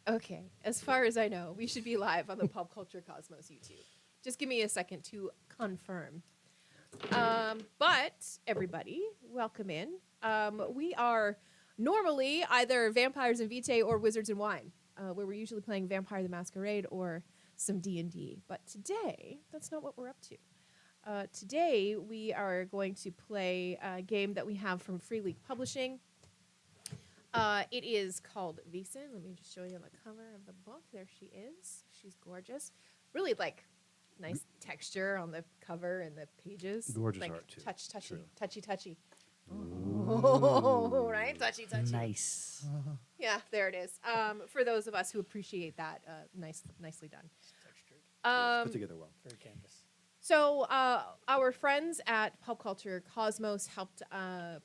Okay, as far as I know, we should be live on the Pop Culture Cosmos YouTube. Just give me a second to confirm. But everybody, welcome in. We are normally either Vampires and Vitae or Wizards and Wine, where we're usually playing Vampire the Masquerade or some D&D. But today, that's not what we're up to. Today, we are going to play a game that we have from Free League Publishing. It is called Vaesen. Let me just show you the cover of the book. There she is. She's gorgeous. Really nice texture on the cover and the pages. Gorgeous like, art too. Touchy. Oh, right? Touchy. Nice. Yeah, there it is. For those of us who appreciate that, nicely done. It's put together well. Very canvas. So our friends at Pop Culture Cosmos helped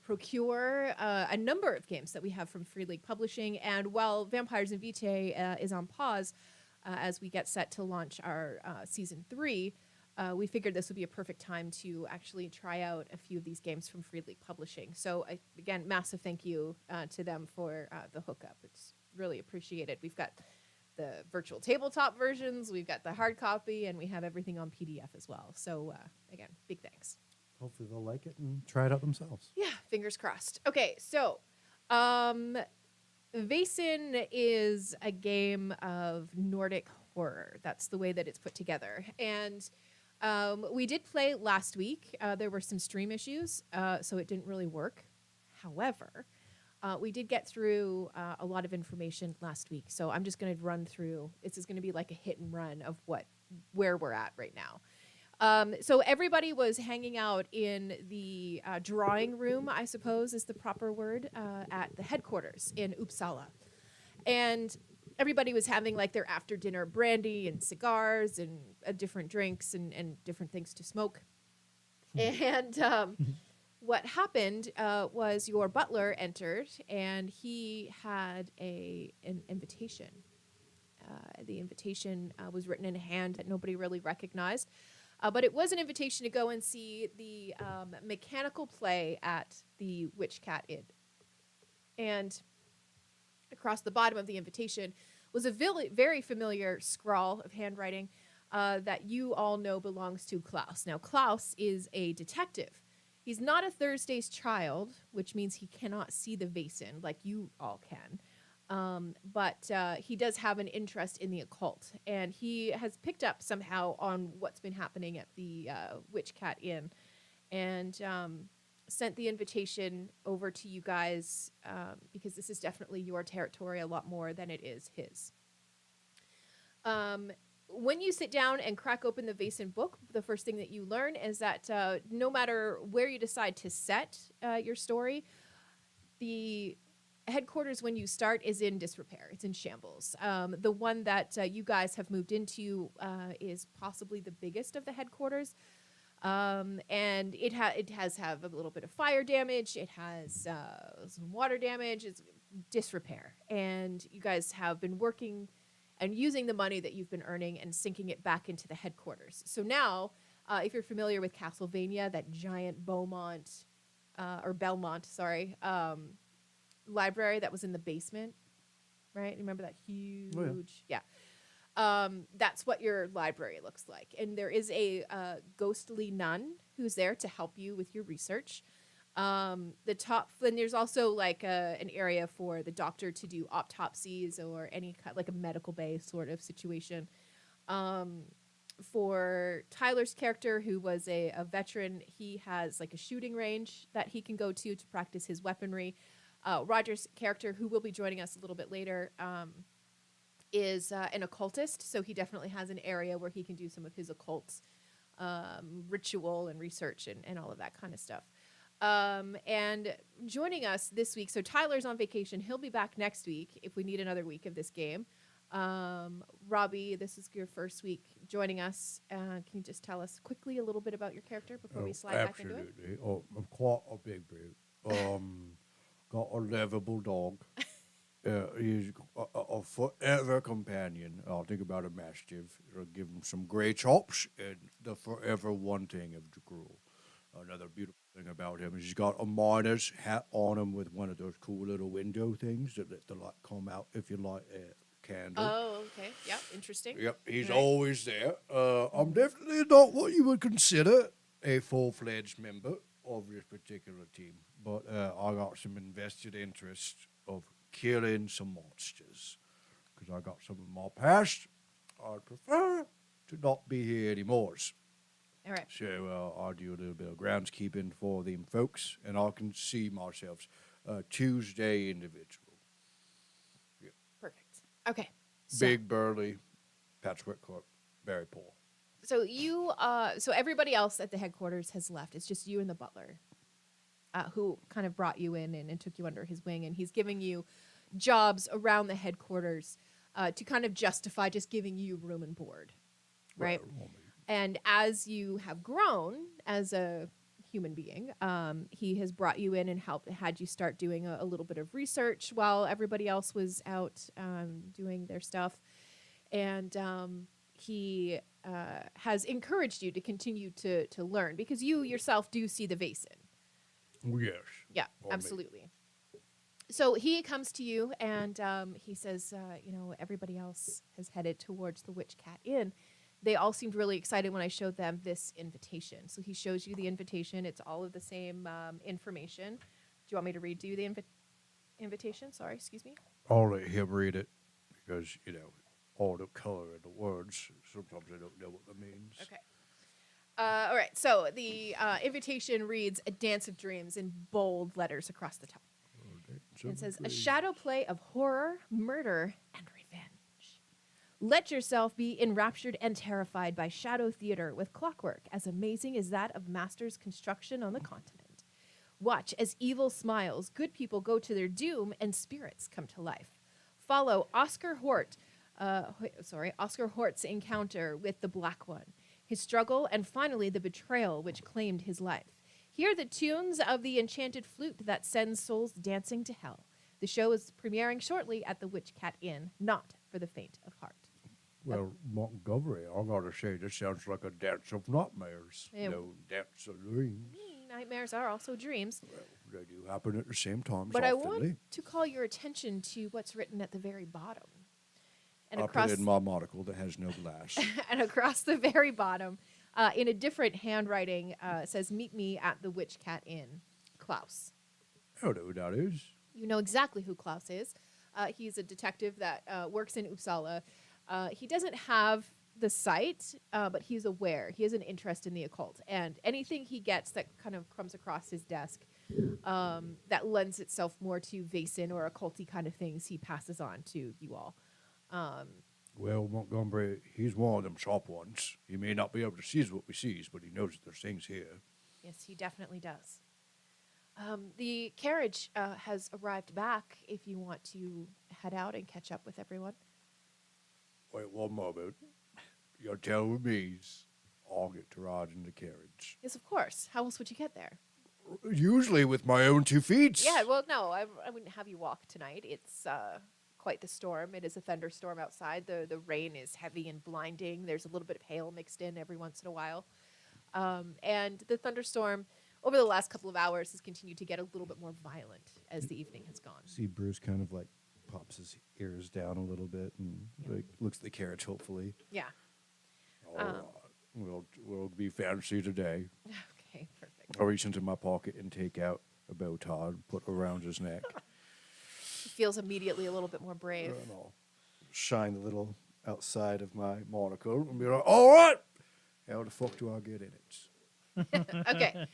procure a number of games that we have from Free League Publishing. And while Vampires and Vitae is on pause as we get set to launch our Season 3, we figured this would be a perfect time to actually try out a few of these games from Free League Publishing. So, again, massive thank you to them for the hookup. It's really appreciated. We've got the virtual tabletop versions, we've got the hard copy, and we have everything on PDF as well. So, again, big thanks. Hopefully they'll like it and try it out themselves. Yeah, fingers crossed. Okay, so Vaesen is a game of Nordic horror. That's the way that it's put together. And we did play last week. There were some stream issues, so it didn't really work. However, we did get through a lot of information last week, so I'm just going to run through. This is going to be like a hit and run of where we're at right now. So everybody was hanging out in the drawing room, I suppose is the proper word, at the headquarters in Uppsala. And everybody was having like their after dinner brandy and cigars and different drinks and different things to smoke. And what happened was your butler entered and he had an invitation. The invitation was written in a hand that nobody really recognized. But it was an invitation to go and see the mechanical play at the Witch Cat Inn. And across the bottom of the invitation was a very familiar scrawl of handwriting that you all know belongs to Klaus. Now, Klaus is a detective. He's not a Thursday's child, which means he cannot see the Vaesen like you all can. But he does have an interest in the occult, and he has picked up somehow on what's been happening at the Witch Cat Inn, and sent the invitation over to you guys because this is definitely your territory a lot more than it is his. When you sit down and crack open the Vaesen book, the first thing that you learn is that no matter where you decide to set your story, the headquarters when you start is in disrepair. It's in shambles. The one that you guys have moved into is possibly the biggest of the headquarters. And it has a little bit of fire damage. It has some water damage. It's disrepair. And you guys have been working and using the money that you've been earning and sinking it back into the headquarters. So now, if you're familiar with Castlevania, that giant Belmont, library that was in the basement, right? You remember that huge? Oh, yeah. Yeah. That's what your library looks like. And there is a ghostly nun who's there to help you with your research. And there's also like an area for the doctor to do autopsies or any like a medical bay sort of situation. For Tyler's character, who was a veteran, he has like a shooting range that he can go to practice his weaponry. Roger's character, who will be joining us a little bit later, is an occultist, so he definitely has an area where he can do some of his occult ritual and research and all of that kind of stuff. And joining us this week, so Tyler's on vacation. He'll be back next week if we need another week of this game. Robbie, this is your first week joining us. Can you just tell us quickly a little bit about your character before we slide back into it? Absolutely. Oh, I'm quite a big brute. Got a lovable dog. He's a forever companion. I'll think about a mastiff. I'll give him some gray chops and the forever wanting of the gruel. Another beautiful thing about him is he's got a miner's hat on him with one of those cool little window things that let the light come out if you light a candle. Oh, okay. Yeah, interesting. Yep, he's Right. always there. I'm definitely not what you would consider a full-fledged member of this particular team, but I got some invested interest of killing some monsters because I got some of my past. I'd prefer to not be here anymore. All right. So I do a little bit of groundskeeping for them folks, and I can see myself Tuesday individual. Perfect. Okay. So, Big, burly, patchwork cloak, very poor. So so everybody else at the headquarters has left. It's just you and the butler, who kind of brought you in and took you under his wing, and he's giving you jobs around the headquarters to kind of justify just giving you room and board, right? Well, And as you have grown as a human being, he has brought you in and had you start doing a little bit of research while everybody else was out doing their stuff. And he has encouraged you to continue to learn because you yourself do see the Vaesen. yes. Yeah, Or me. absolutely. So he comes to you and he says, everybody else has headed towards the Witch Cat Inn. They all seemed really excited when I showed them this invitation. So he shows you the invitation. It's all of the same information. Do you want me to read you the invitation? Sorry, excuse me. I'll let him read it because, all the color in the words, sometimes I don't know what that means. Okay. All right. So the invitation reads "A Dance of Dreams" in bold letters across the top. It says, "A shadow play of horror, murder, and revenge. Let yourself be enraptured and terrified by shadow theater with clockwork as amazing as that of Master's construction on the continent. Watch as evil smiles, good people go to their doom, and spirits come to life. Follow Oscar Hort's encounter with the Black One, his struggle, and finally the betrayal which claimed his life. Hear the tunes of the enchanted flute that sends souls dancing to hell. The show is premiering shortly at the Witch Cat Inn, not for the faint of heart." Well, Montgomery, I gotta say, this sounds like a dance of nightmares. Yeah. No dance of dreams. Nightmares are also dreams. Well, they do happen at the same time. But I oftenly. want to call your attention to what's written at the very bottom. And I'll across put in my monocle that has no glass. and across the very bottom, in a different handwriting, says, "Meet me at the Witch Cat Inn, Klaus." I don't know who that is. You know exactly who Klaus is. He's a detective that works in Uppsala. He doesn't have the sight, but he's aware. He has an interest in the occult. And anything he gets that kind of comes across his desk that lends itself more to Vaesen or occulty kind of things, he passes on to you all. Well, Montgomery, he's one of them sharp ones. He may not be able to see what we sees, but he knows that there's things here. Yes, he definitely does. The carriage has arrived back if you want to head out and catch up with everyone. Wait one moment. You're telling me I'll get to ride in the carriage. Yes, of course. How else would you get there? Usually with my own 2 feet. Yeah, well, no, I wouldn't have you walk tonight. It's quite the storm. It is a thunderstorm outside. The rain is heavy and blinding. There's a little bit of hail mixed in every once in a while. And the thunderstorm over the last couple of hours has continued to get a little bit more violent as the evening has gone. See Bruce kind of like pops his ears down a little bit and like looks at the carriage hopefully. Yeah. All right. We'll be fancy today. Okay, perfect. I reach into my pocket and take out a bow tie and put around his neck. He feels immediately a little bit more brave. And I'll shine the little outside of my monocle and be like, all right, how the fuck do I get in it? Okay.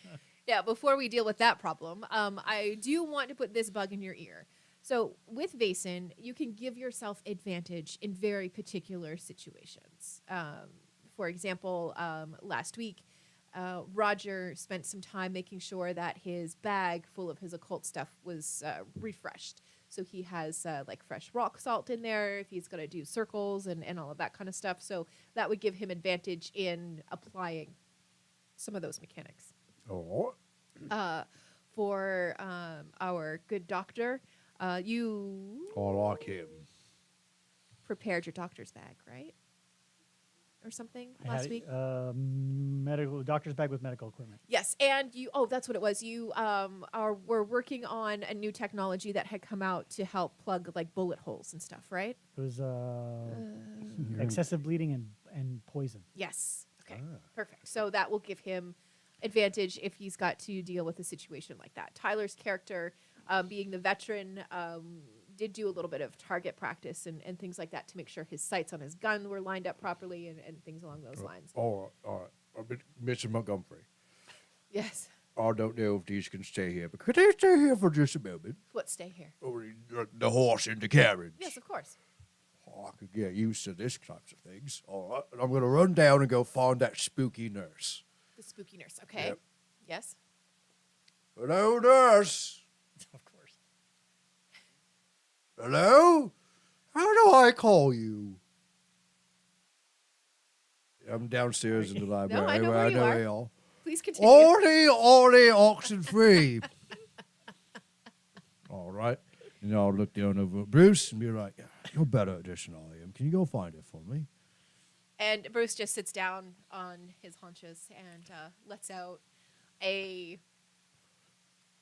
Yeah, before we deal with that problem, I do want to put this bug in your ear. So with Vaesen, you can give yourself advantage in very particular situations. For example, last week, Roger spent some time making sure that his bag full of his occult stuff was refreshed. So he has like fresh rock salt in there if he's going to do circles and all of that kind of stuff. So that would give him advantage in applying some of those mechanics. All right. For our good doctor, you I like him. prepared your doctor's bag, right? or something I last had, week. medical doctor's bag with medical equipment. Yes, and you. Oh, that's what it was. You were working on a new technology that had come out to help plug like bullet holes and stuff, right? It was excessive bleeding and poison. Yes. Okay. Ah. Perfect. So that will give him advantage if he's got to deal with a situation like that. Tyler's character, being the veteran, did do a little bit of target practice and things like that to make sure his sights on his gun were lined up properly and things along those lines. All right. Mr. Montgomery, Yes. I don't know if these can stay here, but could they stay here for just a moment? What? Stay here. Or the horse and the carriage. Yes, of course. Oh, I could get used to this types of things. All right. I'm going to run down and go find that spooky nurse. The spooky nurse. Okay. Yep. Yes. Hello, nurse. Of course. Hello? How do I call you? I'm downstairs in the library. I know where you are. you are. Please continue. Ollie, oxen free. All right. And I'll look down over at Bruce and be like, you're better at this than I am. Can you go find it for me? And Bruce just sits down on his haunches and lets out a,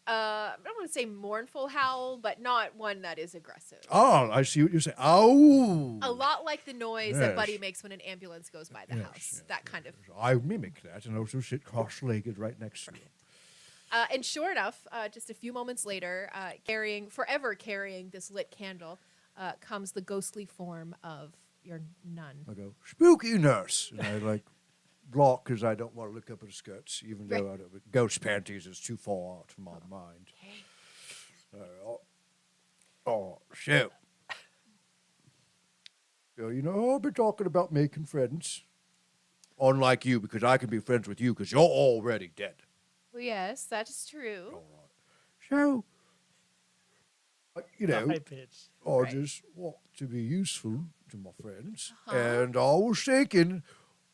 I don't want to say mournful howl, but not one that is aggressive. Oh, I see what you're saying. Oh. A lot like the noise that Yes. Buddy makes when an ambulance goes by the Yes, house. yes, That kind of. I mimic that and also sit cross-legged right next to him. And sure enough, just a few moments later, forever carrying this lit candle, comes the ghostly form of your nun. I go, spooky nurse. And I like block because I don't want to look up at the skirts, even though I don't, ghost panties is too far out of my mind. Okay. So. So, I've been talking about making friends. Unlike you, because I can be friends with you because you're already dead. Well, yes, that is true. All right. So, High pitch. I Right. just want to be useful to my friends. Uh-huh. And I was thinking,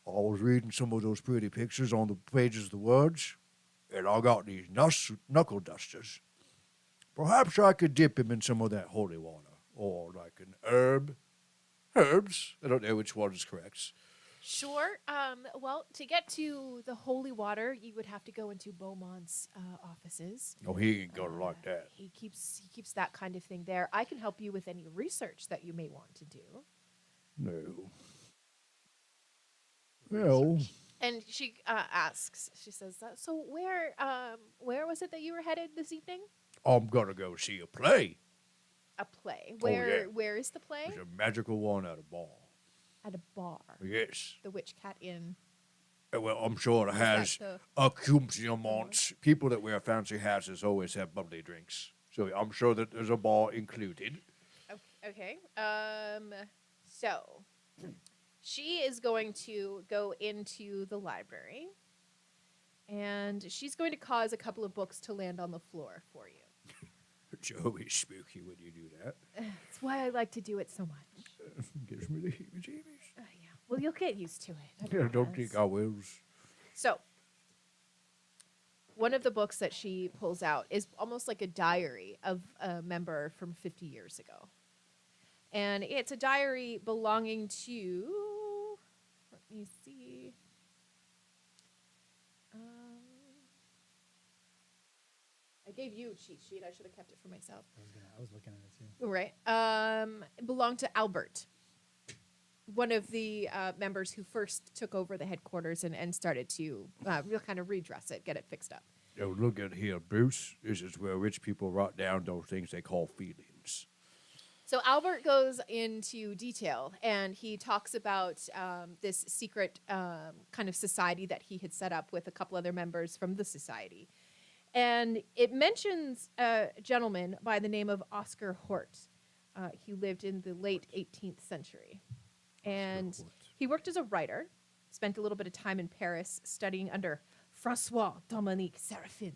I was reading some of those pretty pictures on the pages of the words, and I got these knuckle dusters. Perhaps I could dip him in some of that holy water, or like an herbs. I don't know which one is correct. Sure. Well, to get to the holy water, you would have to go into Beaumont's offices. Oh, he ain't gonna like that. He keeps that kind of thing there. I can help you with any research that you may want to do. No. Well, And she asks. She says, "So where was it that you were headed this evening?" I'm gonna go see a play. A play. Oh, yeah. Where is the play? There's a magical one at a bar. At a bar. Yes. The Witch Cat Inn. Well, I'm sure it has the- accoutrements. People that wear fancy hats always have bubbly drinks. So I'm sure that there's a bar included. Okay. So she is going to go into the library, and she's going to cause a couple of books to land on the floor for you. It's always spooky when you do that. That's why I like to do it so much. Gives me the heebie-jeebies. Yeah. Well, you'll get used to it. Yeah, I don't promise. think I will. So, one of the books that she pulls out is almost like a diary of a member from 50 years ago. And it's a diary belonging to, let me see. I gave you a cheat sheet. I should have kept it for myself. I was looking at it too. Right. It belonged to Albert, one of the members who first took over the headquarters and started to kind of redress it, get it fixed up. Oh, look at here, Bruce. This is where rich people write down those things they call feelings. So Albert goes into detail, and he talks about this secret kind of society that he had set up with a couple other members from the society. And it mentions a gentleman by the name of Oscar Hort. He lived in the late 18th century. And he worked as a writer, spent a little bit of time in Paris studying under Francois Dominique Seraphin.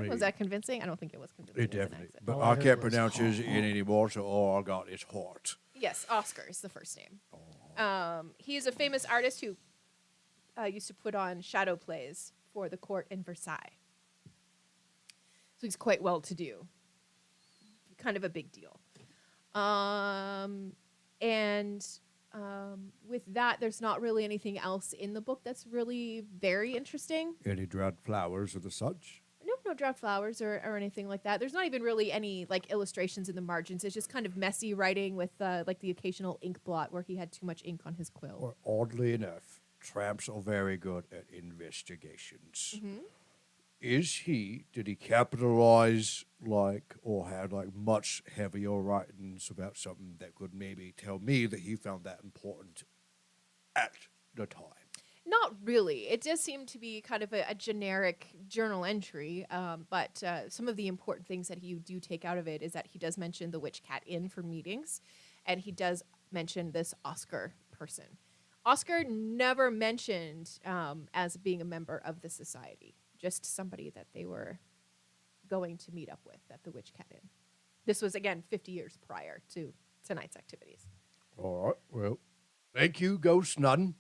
Was that convincing? I don't think it was convincing. It as an definitely. accent. But All I I heard can't was pronounce his in anymore, so all I got is Hort. Yes, Oscar is the first name. He is a famous artist who used to put on shadow plays for the court in Versailles. So he's quite well to do. Kind of a big deal. with that, there's not really anything else in the book that's really very interesting. Any dried flowers or the such? Nope, no dried flowers or anything like that. There's not even really any like illustrations in the margins. It's just kind of messy writing with like the occasional ink blot where he had too much ink on his quill. Or oddly enough, tramps are very good at investigations. Did he capitalize or had much heavier writings about something that could maybe tell me that he found that important at the time? Not really. It does seem to be kind of a generic journal entry, but some of the important things that you do take out of it is that he does mention the Witch Cat Inn for meetings, and he does mention this Oscar person. Oscar never mentioned as being a member of the society, just somebody that they were going to meet up with at the Witch Cat Inn. This was, again, 50 years prior to tonight's activities. All right, well, thank you, Ghost Nun.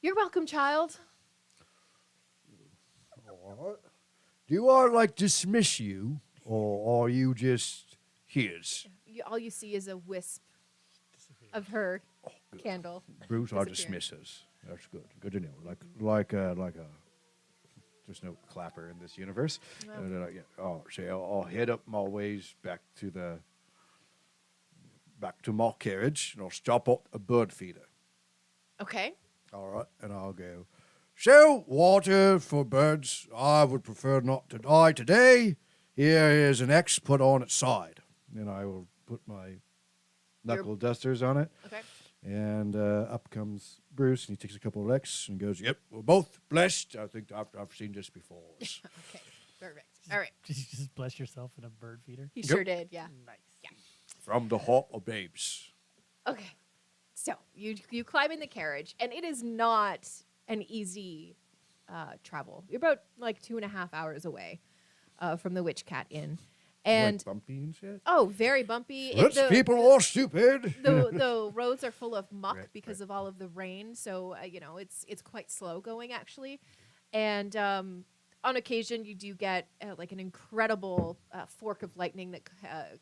You're welcome, child. All right. Do I dismiss you, or are you just his? All you see is a wisp of her candle. Bruce, I disappearing. dismiss us. That's good. Good to know. There's no clapper in this universe. No. I'll head up my ways back to my carriage, and I'll stop at a bird feeder. Okay. All right, and I'll go. So, water for birds. I would prefer not to die today. Here is an X put on its side. Then I will put my knuckle dusters on it. Okay. And up comes Bruce, and he takes a couple of licks and goes, "Yep, we're both blessed. I think I've seen this before." Okay. Perfect. All right. Did you just bless yourself in a bird feeder? He sure did. Yeah. Nice. Yeah. From the heart of babes. Okay. So you climb in the carriage, and it is not an easy travel. You're about 2.5 hours away from the Witch Cat Inn, and bumpy and shit. oh, very bumpy. People are stupid. The roads are full of muck Right, because of all of the rain, so it's quite slow going actually, and on occasion you do get an incredible fork of lightning that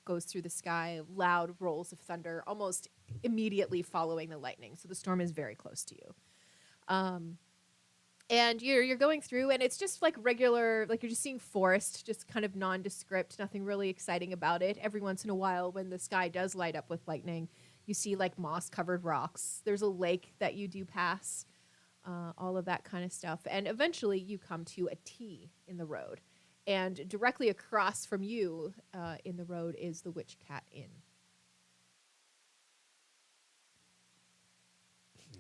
goes through the sky, loud rolls of thunder almost immediately following the lightning, so the storm is very close to you. And you're going through, and it's just regular, you're just seeing forest, just kind of nondescript, nothing really exciting about it. Every once in a while, when the sky does light up with lightning, you see moss-covered rocks. There's a lake that you do pass, all of that kind of stuff. And eventually, you come to a T in the road. And directly across from you in the road is the Witch Cat Inn.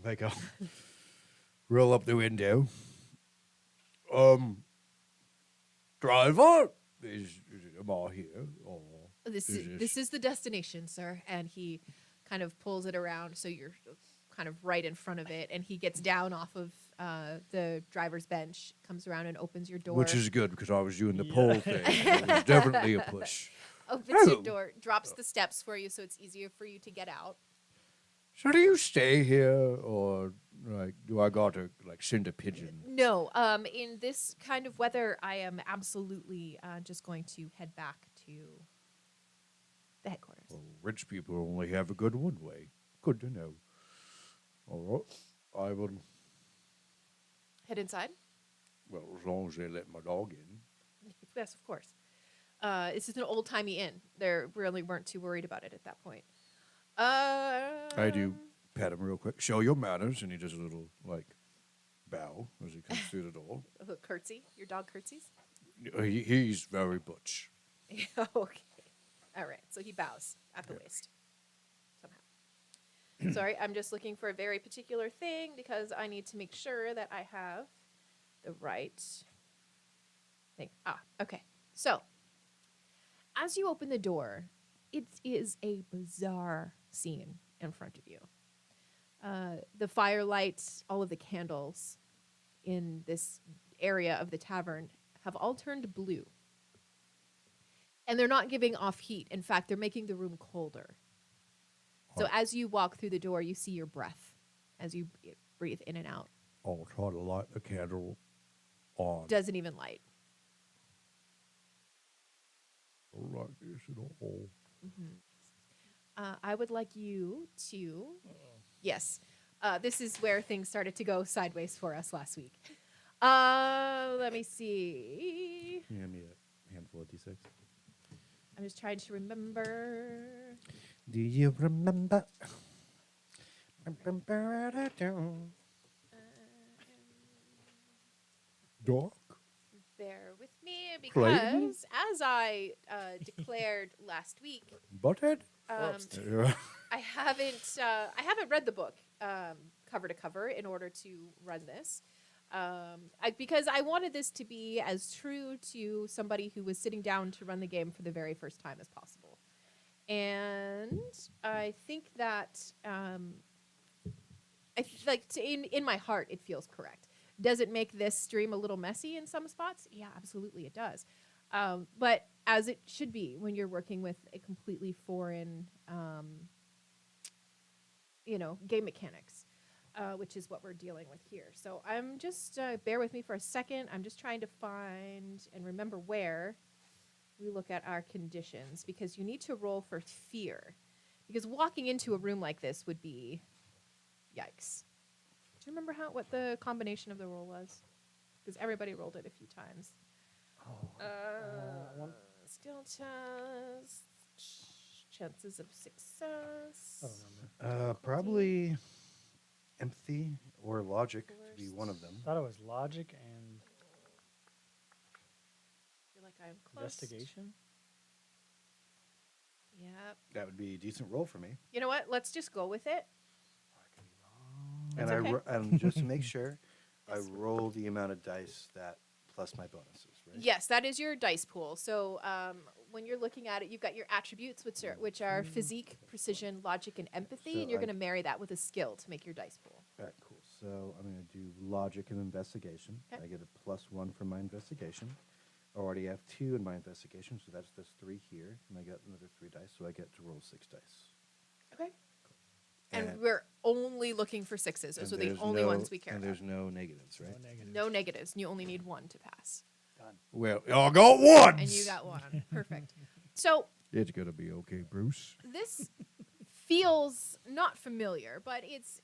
I'll roll up the window. Driver, am I here? Or This is the destination, sir. And he kind of pulls it around so you're kind of right in front of it. And he gets down off of the driver's bench, comes around and opens your door. Which is good because I was doing the pole thing. It was definitely a push. Opens your door, drops the steps for you so it's easier for you to get out. So do you stay here, or do I got to send a pigeon? No, in this kind of weather, I am absolutely just going to head back to the headquarters. Well, rich people only have a good one way. Good to know. All right, I will. Head inside? Well, as long as they let my dog in. Yes, of course. This is an old-timey inn. They really weren't too worried about it at that point. I do pat him real quick. Show your manners, and he does a little bow as he comes through the door. A curtsy? Your dog curtsies? He's very butch. Okay. All right. So he bows at the waist. Somehow. Sorry, I'm just looking for a very particular thing because I need to make sure that I have the right thing. Okay. So, as you open the door, it is a bizarre scene in front of you. The firelight, all of the candles in this area of the tavern have all turned blue. And they're not giving off heat. In fact, they're making the room colder. So as you walk through the door, you see your breath as you breathe in and out. I'll try to light the candle on. Doesn't even light. I don't like this at all. I would like you to. Yes. This is where things started to go sideways for us last week. Let me see. Hand me a handful of D6. I'm just trying to remember. Do you remember? Dog? Bear with me Clayton? because, as I declared last week, Butthead? I haven't read the book cover to cover in order to run this. Because I wanted this to be as true to somebody who was sitting down to run the game for the very first time as possible. And I think that in my heart, it feels correct. Does it make this stream a little messy in some spots? Yeah, absolutely it does. But as it should be when you're working with a completely foreign, game mechanics. Which is what we're dealing with here. So I'm just, bear with me for a second. I'm just trying to find and remember where we look at our conditions, because you need to roll for fear. Because walking into a room like this would be, yikes. Do you remember what the combination of the roll was? Because everybody rolled it a few times. Skill test, chances of success. I don't remember. Probably empathy or logic to be one of them. I thought it was logic and I feel like I'm close. investigation. Yep. That would be a decent roll for me. You know what? Let's just go with it. And That's okay. and just to make sure, I roll the amount of dice that plus my bonuses, right? Yes, that is your dice pool. So when you're looking at it, you've got your attributes, which are physique, precision, logic, and empathy, So and you're I- going to marry that with a skill to make your dice pool. All right, cool. So I'm going to do logic and investigation. Okay. I get a +1 for my investigation. I already have 2 in my investigation, so that's 3 here. And I got another 3 dice, so I get to roll 6 dice. Okay. And we're only looking for sixes. Those are the there's only ones we care And about. there's no negatives, right? No negatives. No negatives. You only need one to pass. Done. Well, I got one. And you got one. Perfect. So It's going to be okay, Bruce. this feels not familiar, but it's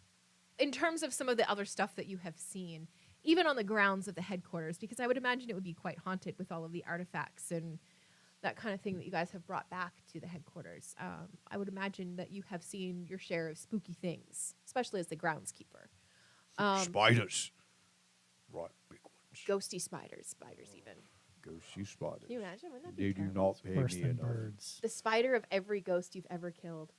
in terms of some of the other stuff that you have seen, even on the grounds of the headquarters, because I would imagine it would be quite haunted with all of the artifacts and that kind of thing that you guys have brought back to the headquarters. I would imagine that you have seen your share of spooky things, especially as the groundskeeper. Spiders. Right, big ones. Ghosty spiders even. Ghosty spiders. Can you imagine? Wouldn't that be They do terrible? not pay Worse me than enough. birds. The spider of every ghost you've ever killed.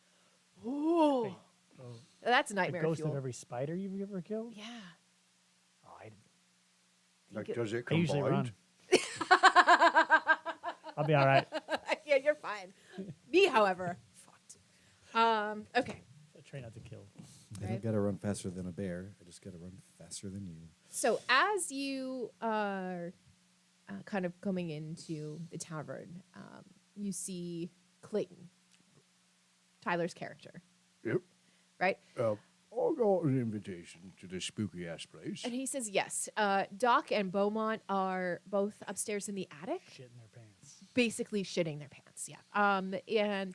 Oh, Wait, oh, that's the nightmare ghost fuel. of every spider you've ever killed? Yeah. Oh, Like, You does it I usually combine? run. I'll be all right. Yeah, you're fine. Me, however, fucked. Okay. I try not to kill. I Right. don't got to run faster than a bear. I just got to run faster than you. So as you are kind of coming into the tavern, you see Clayton, Tyler's character, Yep. right? I got an invitation to this spooky ass place. And he says yes. Doc and Beaumont are both upstairs in the attic, Shit in their pants. basically shitting their pants. Yeah. And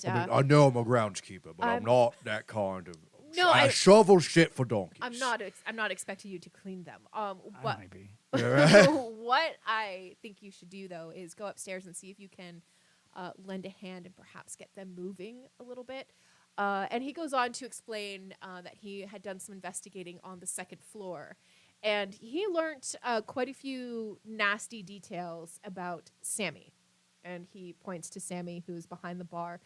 I mean, I know I'm a groundskeeper, but I'm not that kind of. No, I I- shovel shit for donkeys. I'm not expecting you to clean them. I What might be. what I think you should do though is go upstairs and see if you can lend a hand and perhaps get them moving a little bit. And he goes on to explain that he had done some investigating on the second floor. And he learnt quite a few nasty details about Sammy. And he points to Sammy, who's behind the bar.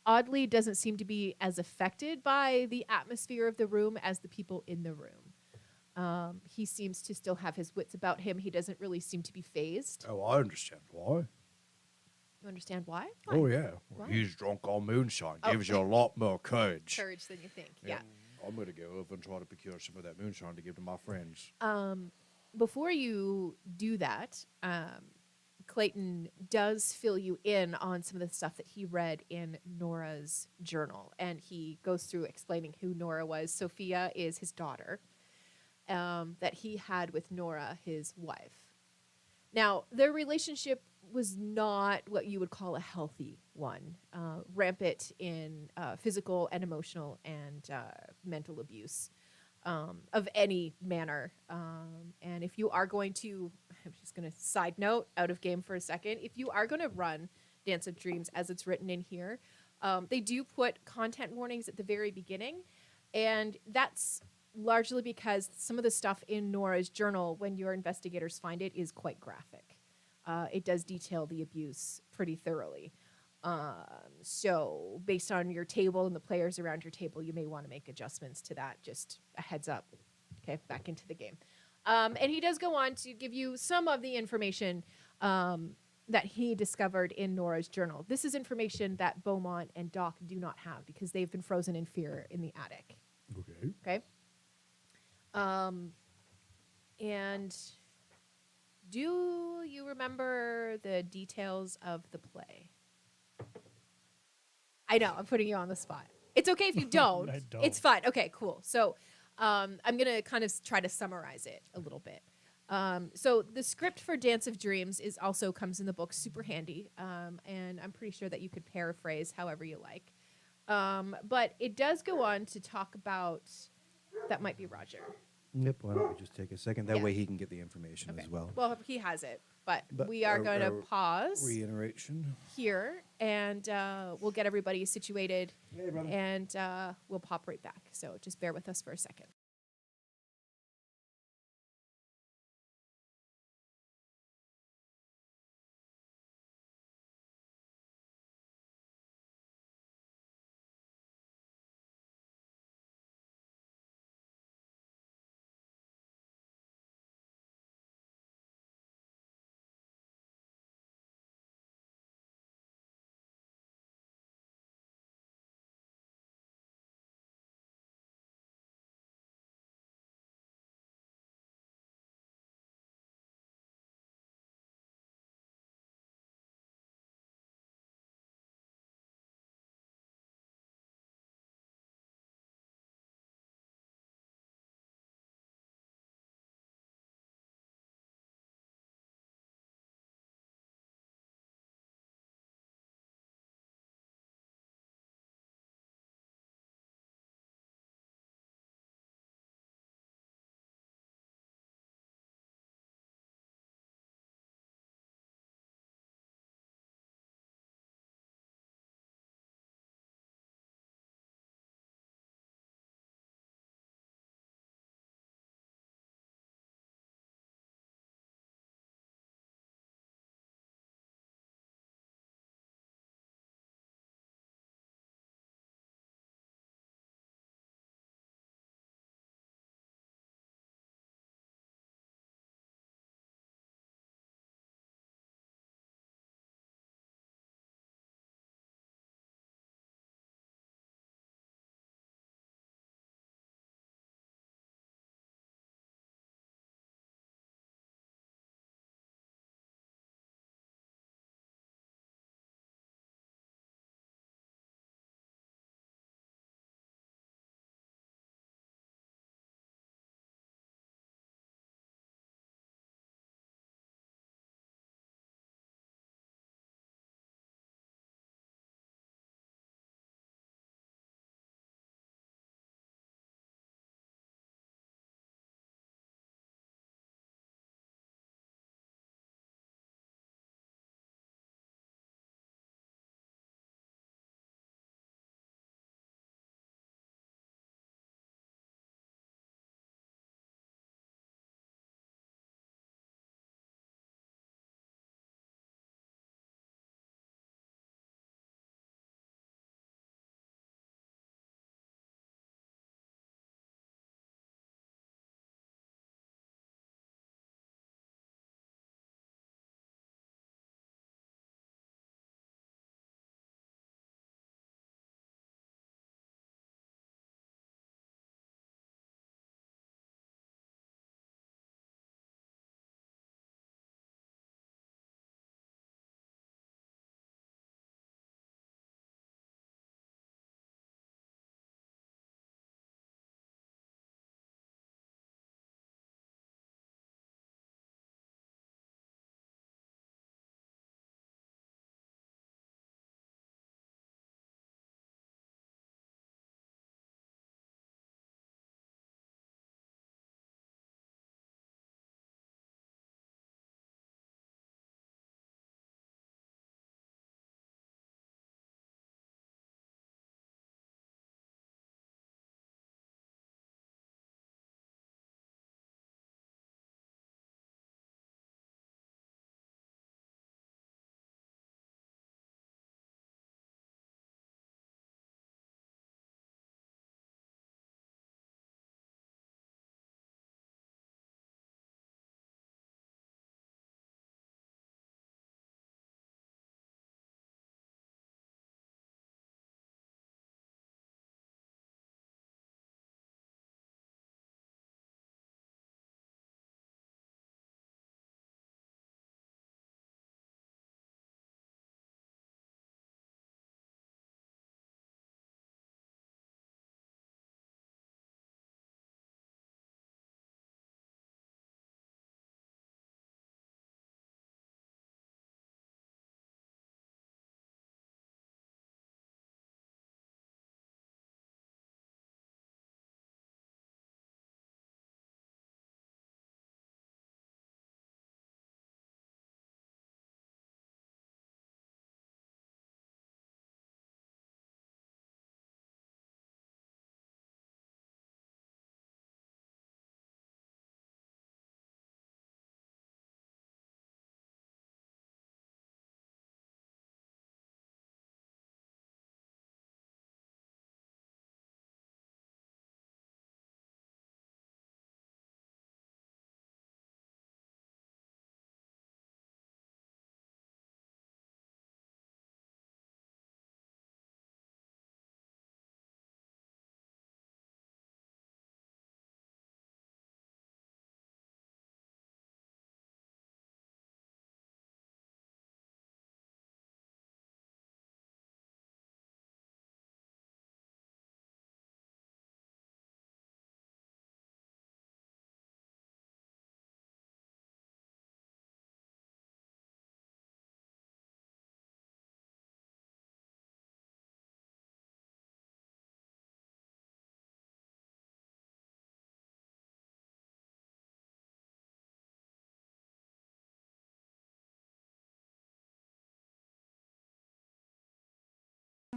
Oddly, doesn't seem to be as affected by the atmosphere of the room as the people in the room. He seems to still have his wits about him. He doesn't really seem to be phased. Oh, I understand why. You understand why? Oh, yeah. Why? He's drunk on moonshine. Oh. Gives you a lot more courage. Courage than you think. Yeah. I'm going to go over and try to procure some of that moonshine to give to my friends. Before you do that, Clayton does fill you in on some of the stuff that he read in Nora's journal. And he goes through explaining who Nora was. Sophia is his daughter that he had with Nora, his wife. Now, their relationship was not what you would call a healthy one. Rampant in physical and emotional and mental abuse of any manner. And if you are going to, I'm just going to side note out of game for a second, if you are going to run Dance of Dreams as it's written in here, they do put content warnings at the very beginning. And that's largely because some of the stuff in Nora's journal, when your investigators find it, is quite graphic. It does detail the abuse pretty thoroughly. So based on your table and the players around your table, you may want to make adjustments to that. Just a heads up. Okay, back into the game. And he does go on to give you some of the information that he discovered in Nora's journal. This is information that Beaumont and Doc do not have because they've been frozen in fear in the attic. Okay. Okay. And do you remember the details of the play? I know, I'm putting you on the spot. It's okay if you don't. I don't. It's fine. Okay, cool. So I'm going to kind of try to summarize it a little bit. So the script for Dance of Dreams also comes in the book, super handy. And I'm pretty sure that you could paraphrase however you like. But it does go on to talk about, that might be Roger. Yep. Why don't we just take a second? That Yeah. way he can get the information Okay. as well. Well, he has it, but But we are going to pause Reiteration. here, and we'll get everybody situated, Hey, brother. and we'll pop right back. So just bear with us for a second.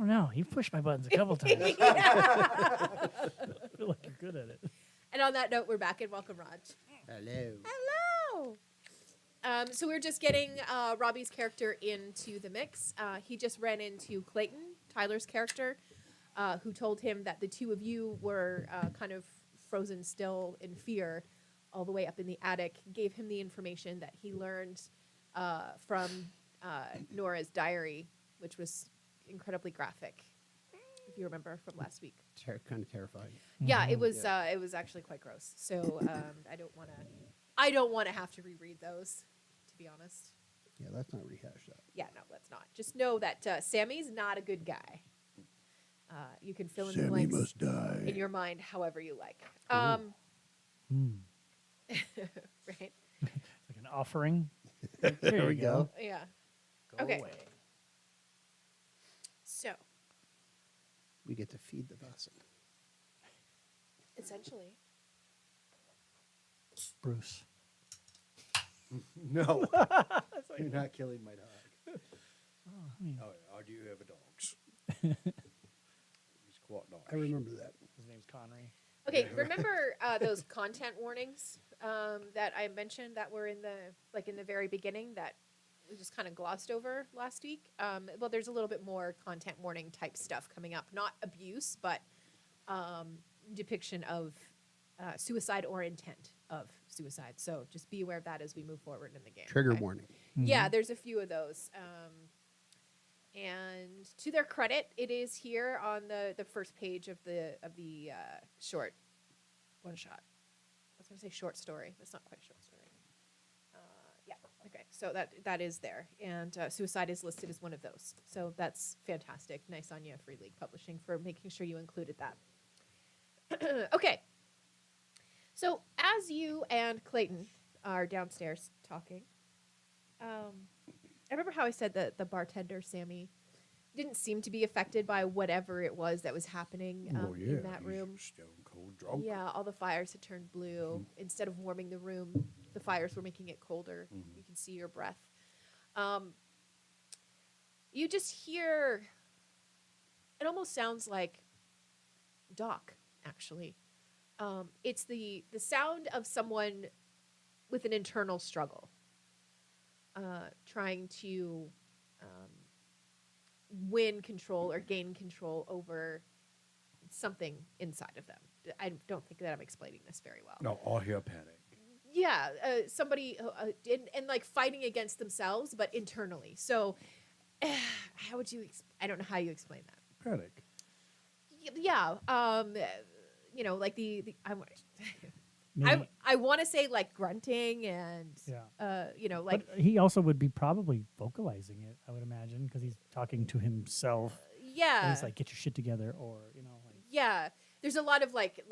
don't know. You've pushed my buttons a couple times. I feel like you're good at it. And on that note, we're back and welcome, Raj. Hello. Hello. So we're just getting Robbie's character into the mix. He just ran into Clayton, Tyler's character, who told him that the two of you were kind of frozen still in fear all the way up in the attic. Gave him the information that he learned from Nora's diary, which was incredibly graphic, if you remember from last week. Kind of terrifying. Yeah, it was. It was actually quite gross. So I don't want to. I don't want to have to reread those, to be honest. Yeah, let's not rehash that. Yeah, no, let's not. Just know that Sammy's not a good guy. You can fill in the Sammy blanks must die. in your mind however you like. Right? Like an offering. There we go. Yeah. Go Okay. away. So, We get to feed the Vaesen. essentially, Bruce. No. You're not killing my dog. I do have a dog. He's quite nice. I remember that. His name's Connery. okay. Remember those content warnings that I mentioned that were in the very beginning that we just kind of glossed over last week? Well, there's a little bit more content warning type stuff coming up. Not abuse, but depiction of suicide or intent of suicide. So just be aware of that as we move forward in the game. Trigger okay? warning. Yeah, there's a few of those. And to their credit, it is here on the first page of the short one shot. I was going to say short story. That's not quite a short story. Yeah. Okay. So that is there, and suicide is listed as one of those. So that's fantastic. Nice on you, Free League Publishing, for making sure you included that. Okay. So as you and Clayton are downstairs talking, I remember how I said that the bartender, Sammy, didn't seem to be affected by whatever it was that was happening in that he's room. Stone cold drunk. Yeah, all the fires had turned blue. Instead of warming the room, the fires were making it colder. You can see your breath. You just hear, it almost sounds like Doc, actually. It's the sound of someone with an internal struggle, trying to win control or gain control over something inside of them. I don't think that I'm explaining this very well. No, I hear panic. Yeah, somebody and like fighting against themselves, but internally. So, how would you? I don't know how you explain that. Panic. Yeah, you know, like the Maybe, I want to say like grunting and Yeah. you know, like but he also would be probably vocalizing it, I would imagine, because he's talking to himself. And yeah, he's like, get your shit together, or, you know, like. yeah. There's a lot of like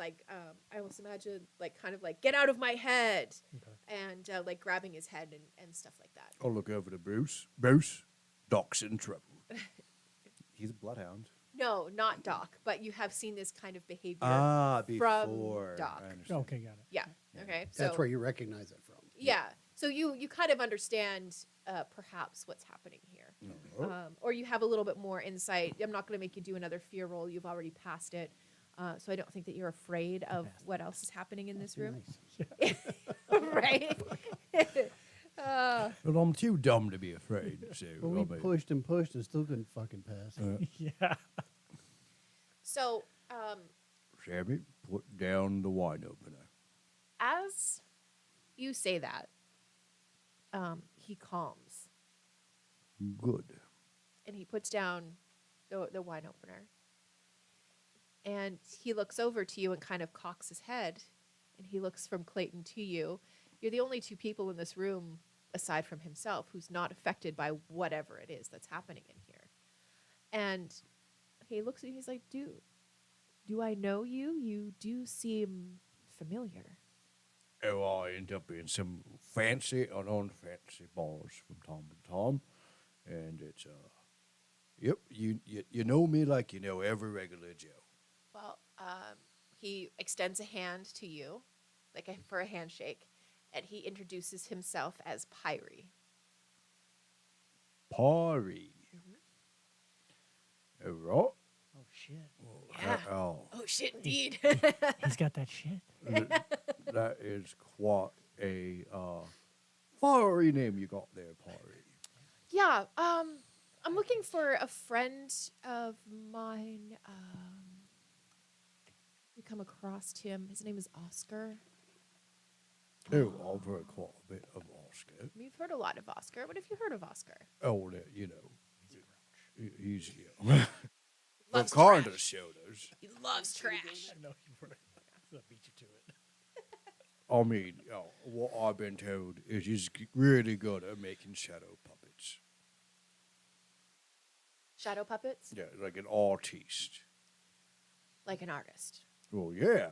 I almost imagine like kind of like get out of my head Okay. and like grabbing his head and stuff like that. I'll look over to Bruce. Bruce, Doc's in trouble. He's a bloodhound. No, not Doc, but you have seen this kind of behavior Ah, from before. Doc. I understand. Okay, got it. Yeah. Okay. That's so, where you recognize it from. Yeah. So you kind of understand perhaps what's happening here, or you have a little bit more insight. I'm not going to make you do another fear roll. You've already passed it, so I don't think that you're afraid of what else is happening in this room. Nice. Right. Well, I'm too dumb to be afraid. So Well, we I'll be- pushed and pushed and still couldn't fucking pass. Yeah. So Sammy, put down the wine opener. as you say that, he calms Good. and he puts down the wine opener. And he looks over to you and kind of cocks his head, and he looks from Clayton to you. You're the only two people in this room, aside from himself, who's not affected by whatever it is that's happening in here. And he looks at you, he's like, do I know you? You do seem familiar. Oh, I end up in some fancy and unfancy bars from time to time. And it's, yep, you know me like you know every regular Joe. Well, he extends a hand to you, like for a handshake, and he introduces himself as Pyrie. Pari. right? Oh shit. Yeah. Oh, Oh shit, indeed. He's got that shit. that is quite a fiery name you got there, Party. Yeah. I'm looking for a friend of mine. We come across him. His name is Oscar. Oh, I've heard quite a bit of Oscar. You've heard a lot of Oscar. What have you heard of Oscar? Oh, you know, he's yeah. The Loves kind of trash. shoulders. He loves trash. I know you were. That beat you to it. I mean, what I've been told is he's really good at making shadow puppets. Shadow puppets, Yeah, like an artist. like an artist. Well, yeah.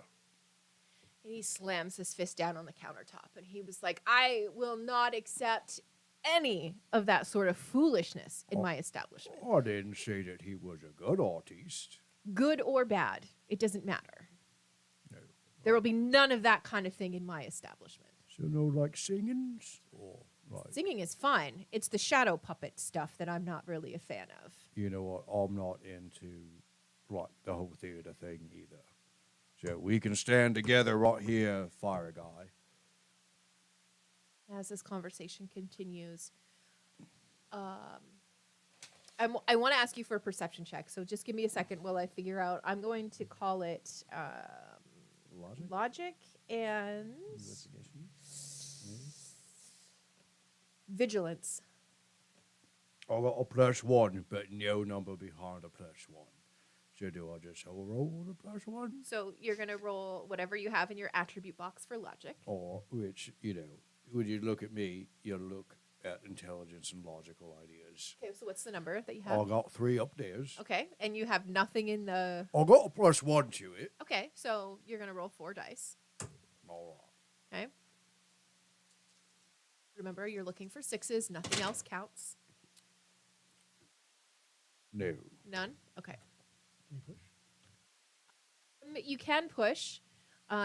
And he slams his fist down on the countertop and he was like, I will not accept any of that sort of foolishness in my establishment. I didn't say that he was a good artist. Good or bad, it doesn't matter. No. There will be none of that kind of thing in my establishment. So no, like singings or like, Singing is fine. It's the shadow puppet stuff that I'm not really a fan of. you know what? I'm not into like the whole theater thing either. So we can stand together right here, fire guy. As this conversation continues, I want to ask you for a perception check. So just give me a second while I figure out. I'm going to call it logic and vigilance. I got a +1, but no number behind a +1. So do I just roll with a +1? So you're going to roll whatever you have in your attribute box for logic. Or which, you know, when you look at me, you look at intelligence and logical ideas. Okay, so what's the number that you I have? got 3 up there. Okay, and you have nothing in the... I got a +1 to it. Okay, so you're going to roll 4 dice. All Okay. Remember, you're looking for 6s. Nothing else counts. right. No. None? Okay. Can you push? You can push.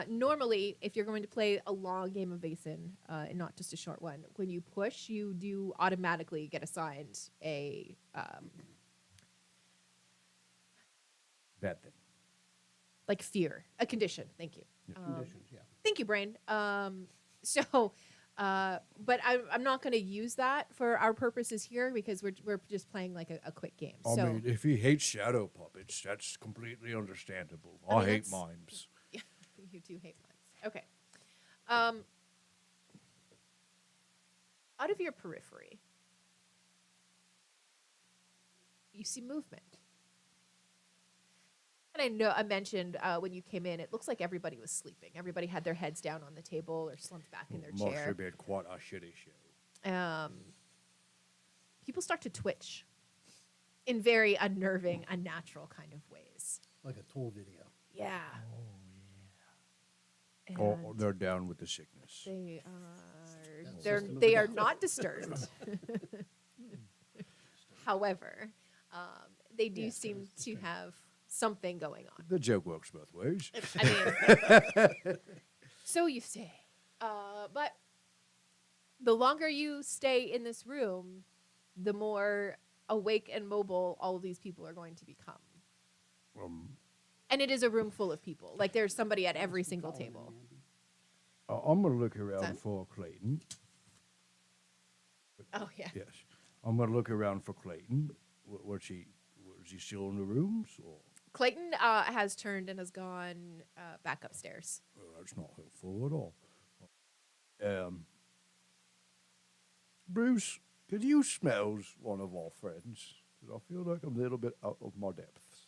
Normally, if you're going to play a long game of Vaesen, and not just a short one, when you push, you do automatically get assigned a Bad thing. like fear, a condition. Thank you. Conditions, yeah. Thank you, Brain. But I'm not going to use that for our purposes here because we're just playing like a quick game. I So mean, if he hates shadow puppets, that's completely understandable. I I, mean, hate that's- mimes. you do hate mimes. Okay. Out of your periphery, you see movement. And I know I mentioned when you came in, it looks like everybody was sleeping. Everybody had their heads down on the table or slumped back in their Must chair. have been quite a shitty show. People start to twitch in very unnerving, unnatural kind of ways. Like a toll video. Yeah. Or And they're down with the sickness. they That's are system of they a are down. not disturbed. However, they do Yeah, seem that is to have something going on. The joke works both ways. I mean, so you say. But the longer you stay in this room, the more awake and mobile all of these people are going to become. And it is a room full of people. Like there's somebody at every single table. I'm going to look around Son? for Clayton. Oh yeah. Yes. I'm going to look around for Clayton. Was he still in the rooms? Or? Clayton has turned and has gone back upstairs. Well, that's not helpful at all. Bruce, could you smell one of our friends? 'Cause I feel like I'm a little bit out of my depths.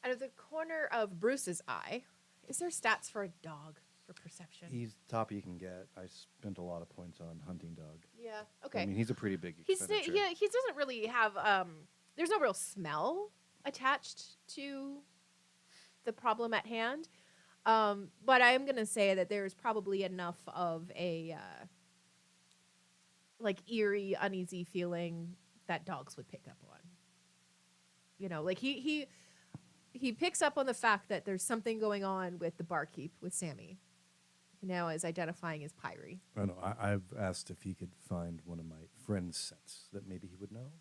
Out of the corner of Bruce's eye, is there stats for a dog for perception? He's top you can get. I spent a lot of points on hunting dog. Yeah. Okay. I mean, he's a pretty big He's expenditure. yeah. He doesn't really have. There's no real smell attached to the problem at hand. But I am gonna say that there's probably enough of a like eerie, uneasy feeling that dogs would pick up on. You know, like he picks up on the fact that there's something going on with the barkeep with Sammy, who now is identifying as Pyrie. I know. I've asked if he could find one of my friend's scents that maybe he would know.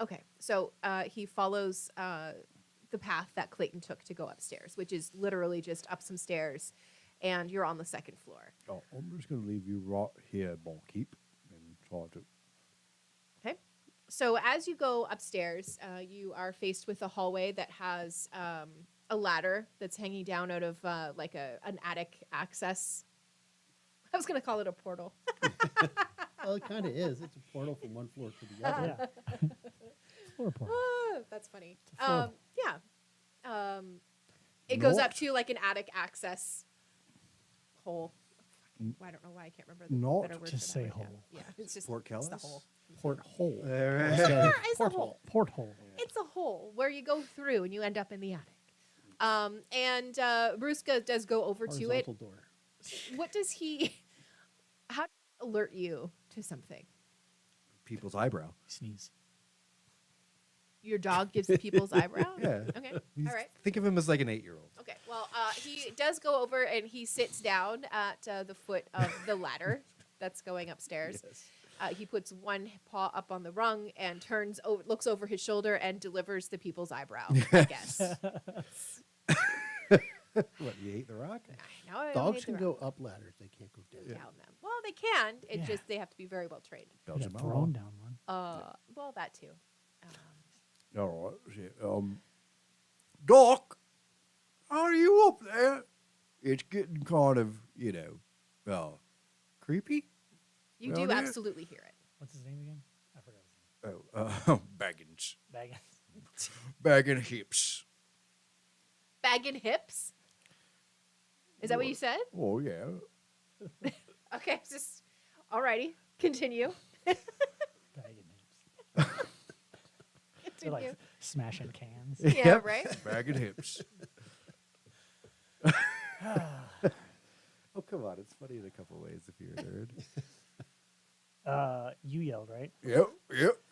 Okay, so he follows the path that Clayton took to go upstairs, which is literally just up some stairs, and you're on the second floor. Oh, I'm just going to leave you right here, barkeep, and try to. Okay. So as you go upstairs, you are faced with a hallway that has a ladder that's hanging down out of like an attic access. I was going to call it a portal. Well, it kind of is. It's a portal from one floor to the other. Yeah. Floor portal. That's funny. a floor. Yeah. It goes up to like an attic access hole. I don't know why I can't remember the Not better word. just for that say right now. hole. Yeah, it's just Port it's the Kellis? hole. Porthole. It's a hole. Porthole. It's a hole where you go through and you end up in the attic. And Bruska does go over to it. Horizontal door. What does he? How does he alert you to something? People's eyebrow. Sneeze. Your dog gives the people's eyebrow. Yeah. Okay. He's- All right. Think of him as like an 8-year-old. Okay. Well, he does go over and he sits down at the foot of the ladder that's going upstairs. Yes. He puts one paw up on the rung and looks over his shoulder and delivers the people's eyebrow. I guess. What, you ate the rock? Now I Dogs made can the go up ladders. They can't go down. down them. Well, they can. It's Yeah. just they have to be very well trained. I Belgium got thrown down one. Well, that too. All right. Doc, are you up there? It's getting kind of, creepy. You Well, do yeah. absolutely hear it. What's his name again? I forgot his Oh, Baggins. name. Baggin hips. Bagging hips. Is that what you said? Oh, yeah. Okay, just alrighty. Continue. Bagging hips. They're Continue. like smashing cans. Yeah, Yep. right. Baggin hips. Oh, come on. It's funny in a couple ways if you're a nerd. You yelled, right? Yep.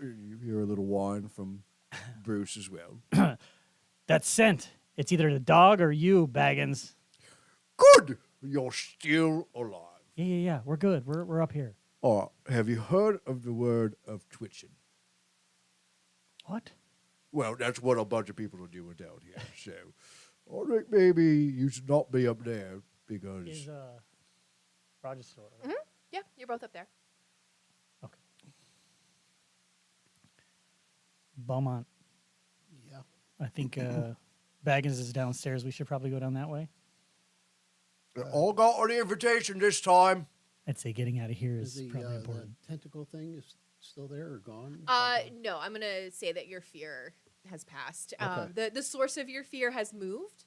You hear a little whine from Bruce as well. That scent. It's either the dog or you, Baggins. Good. You're still alive. Yeah. We're good. We're up here. Have you heard of the word of twitching? What? Well, that's what a bunch of people are doing down here. So I think maybe you should not be up there because Is Roger still right? Yeah, you're both up there. Okay. Beaumont. Yeah. I think Baggins is downstairs. We should probably go down that way. they all got an invitation this time. I'd say getting out of here Is is the, probably the important. tentacle thing is still there or gone? No, I'm gonna say that your fear has passed. Okay. The source of your fear has moved.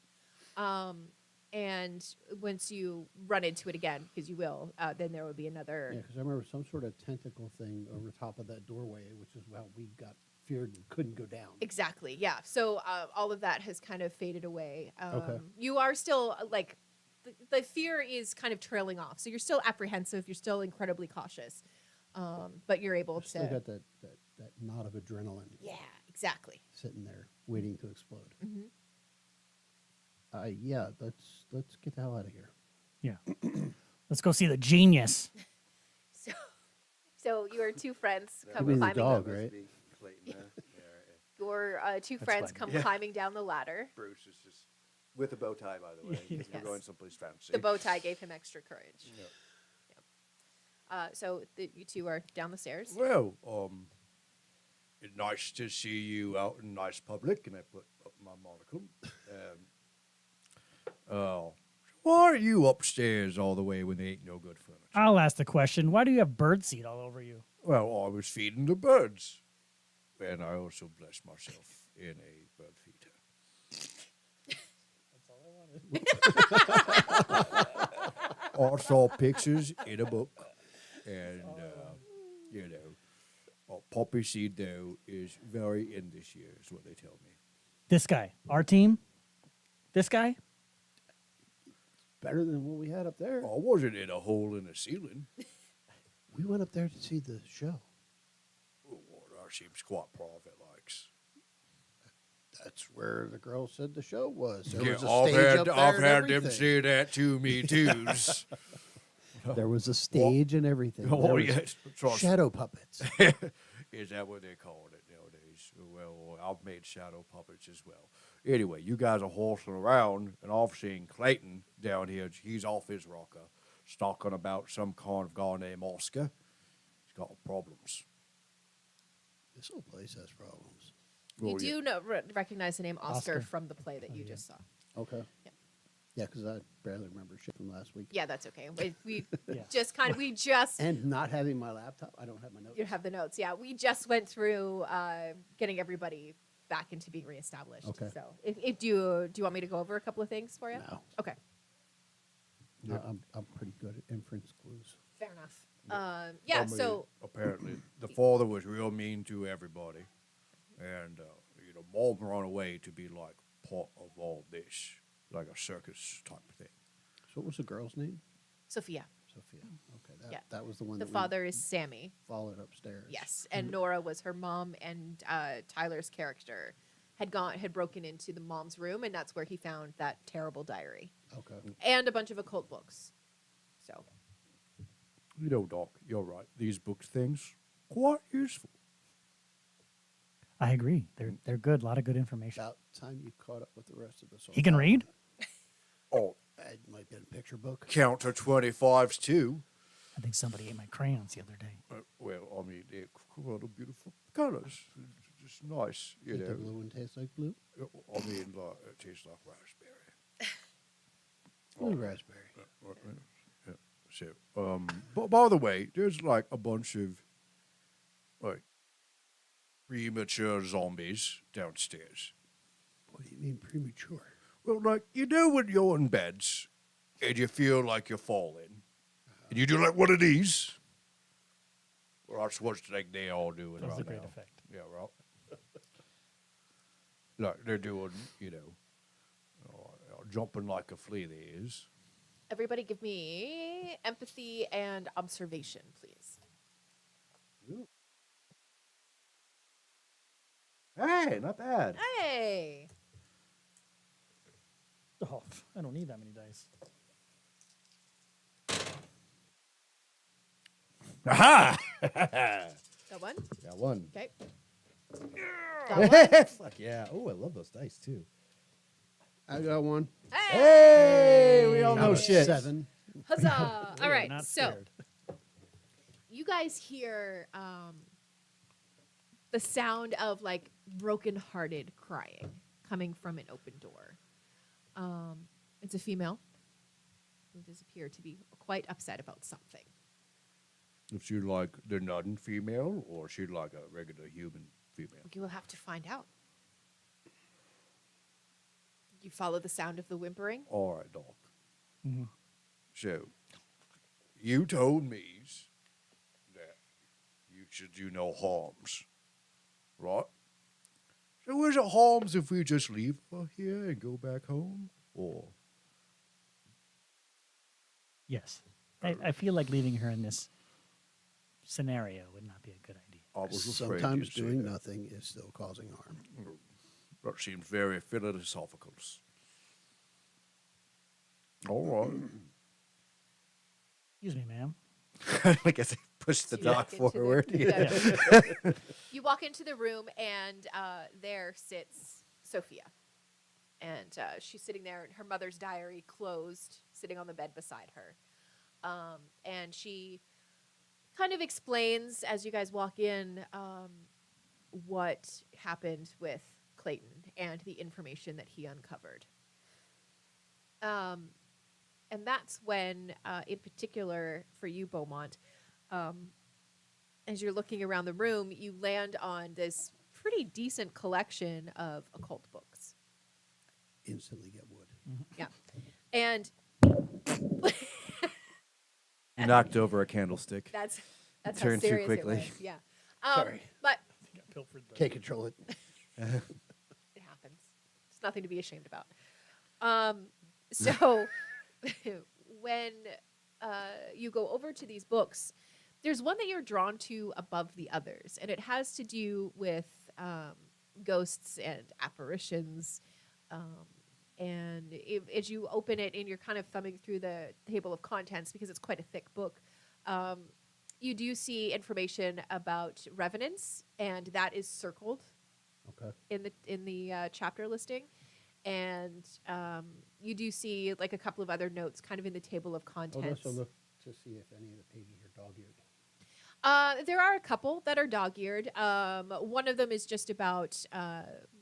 And once you run into it again, because you will, then there will be another. Yeah, because I remember some sort of tentacle thing over top of that doorway, which is how we got feared and couldn't go down. Exactly. Yeah. So all of that has kind of faded away. Okay. You are still like the fear is kind of trailing off. So you're still apprehensive. You're still incredibly cautious. But you're able I've still to. got that knot of adrenaline Yeah. Exactly. sitting there waiting to explode. Mm-hmm. Yeah, let's get the hell out of here. Yeah. Let's go see the genius. So your two friends come Give me the climbing. dog, right? Your two friends fine. come climbing down the ladder. Bruce is just with a bow tie, by the way, because Yes. we're going someplace fancy. The bow tie gave him extra courage. So you two are down the stairs. Well, it's nice to see you out in nice public, and I put up my monocle. Why are you upstairs all the way when there ain't no good furniture? I'll ask the question. Why do you have birdseed all over you? Well, I was feeding the birds, and I also blessed myself in a bird feeder. I saw pictures in a book, and poppy seed though is very in this year, is what they tell me. This guy. Our team? This guy? Better than what we had up there. I wasn't in a hole in the ceiling. We went up there to see the show. Oh, that seems quite private, likes. That's where the girl said the show was. There Yeah, was a I've stage had, up there I've and had them everything. say that to me too. There was a stage and everything. There Oh was yes, trust. shadow puppets. Is that what they call it nowadays? Well, I've made shadow puppets as well. Anyway, you guys are horsing around, and I've seen Clayton down here. He's off his rocker, talking about some kind of guy named Oscar. He's got problems. This whole place has problems. You Well, do know, recognize the name Oscar, Oscar. from the play that you yeah. just saw. Okay. Yeah. Yeah, because I barely remember shit from last week. Yeah, that's okay. We Yeah. just kind of we just And not having my laptop, I don't have my notes. you have the notes. Yeah, we just went through getting everybody back into being reestablished. Okay. So if do you want me to go over a couple of things for you? No. Okay. I'm pretty good at inference clues. Fair enough. Yeah. I mean, So apparently the father was real mean to everybody, and Mom ran away to be like part of all this, like a circus type thing. So what was the girl's name? Sophia, Sophia. Okay, Yeah. that was the one the that father is Sammy. we followed upstairs. Yes, and Nora was her mom, and Tyler's character had broken into the mom's room, and that's where he found that terrible diary Okay. and a bunch of occult books. So Doc, you're right. These books things quite useful. I agree. They're good. A lot of good information. About time you caught up with the rest of us. He can read? Oh, It might be in a picture book. count to 25s too. I think somebody ate my crayons the other day. Well, I mean, they're quite beautiful colors. It's just nice, you Did the know. blue one taste like blue? I mean, like, it tastes like raspberry. Blue raspberry. Yeah. So, but by the way, there's like a bunch of like premature zombies downstairs. What do you mean premature? Well, like when you're in beds and you feel like you're falling, and you do like one of these. Well, that's what like they all do That was a right great now. effect. Yeah, right. Like they're doing, jumping like a flea. There is. everybody, give me empathy and observation, please. Hey, not bad. Hey, Oh, I don't need that many dice. Aha! got one. Got one. Okay. Got one. Fuck yeah. Oh, I love those dice too. I got one. Hey, we all Out know of shit. 7. Huzzah! We All are right, not so scared. you guys hear the sound of like broken-hearted crying coming from an open door. It's a female who does appear to be quite upset about something. If she like the nun female, or she like a regular human female. You will have to find out. You follow the sound of the whimpering. All right, Doc. Mhm. So, you told me that you should do no harms, right? So is it harms if we just leave her here and go back home, or? Yes. I feel like leaving her in this scenario would not be a good idea. I was afraid Sometimes you'd say doing that. nothing is still causing harm. That seems very philosophical. All right. Excuse me, ma'am. I guess I pushed the You dock walk into the- forward. Yeah. You walk into the room, and there sits Sophia. And she's sitting there, and her mother's diary closed, sitting on the bed beside her. And she kind of explains, as you guys walk in, what happened with Clayton and the information that he uncovered. And that's when, in particular, for you, Beaumont, as you're looking around the room, you land on this pretty decent collection of occult books. Instantly get wood. Yeah. And You knocked over a candlestick. that's how Turned too serious quickly. it was. Yeah. Sorry. But I think I pilfered the Can't control it. it happens. It's nothing to be ashamed about. So when you go over to these books, there's one that you're drawn to above the others, and it has to do with ghosts and apparitions. And as you open it and you're kind of thumbing through the table of contents, because it's quite a thick book, you do see information about revenants, and that is circled Okay. in the chapter listing, and you do see like a couple of other notes kind of in the table of I'll contents. also look to see if any of the pages are dog-eared. There are a couple that are dog-eared. One of them is just about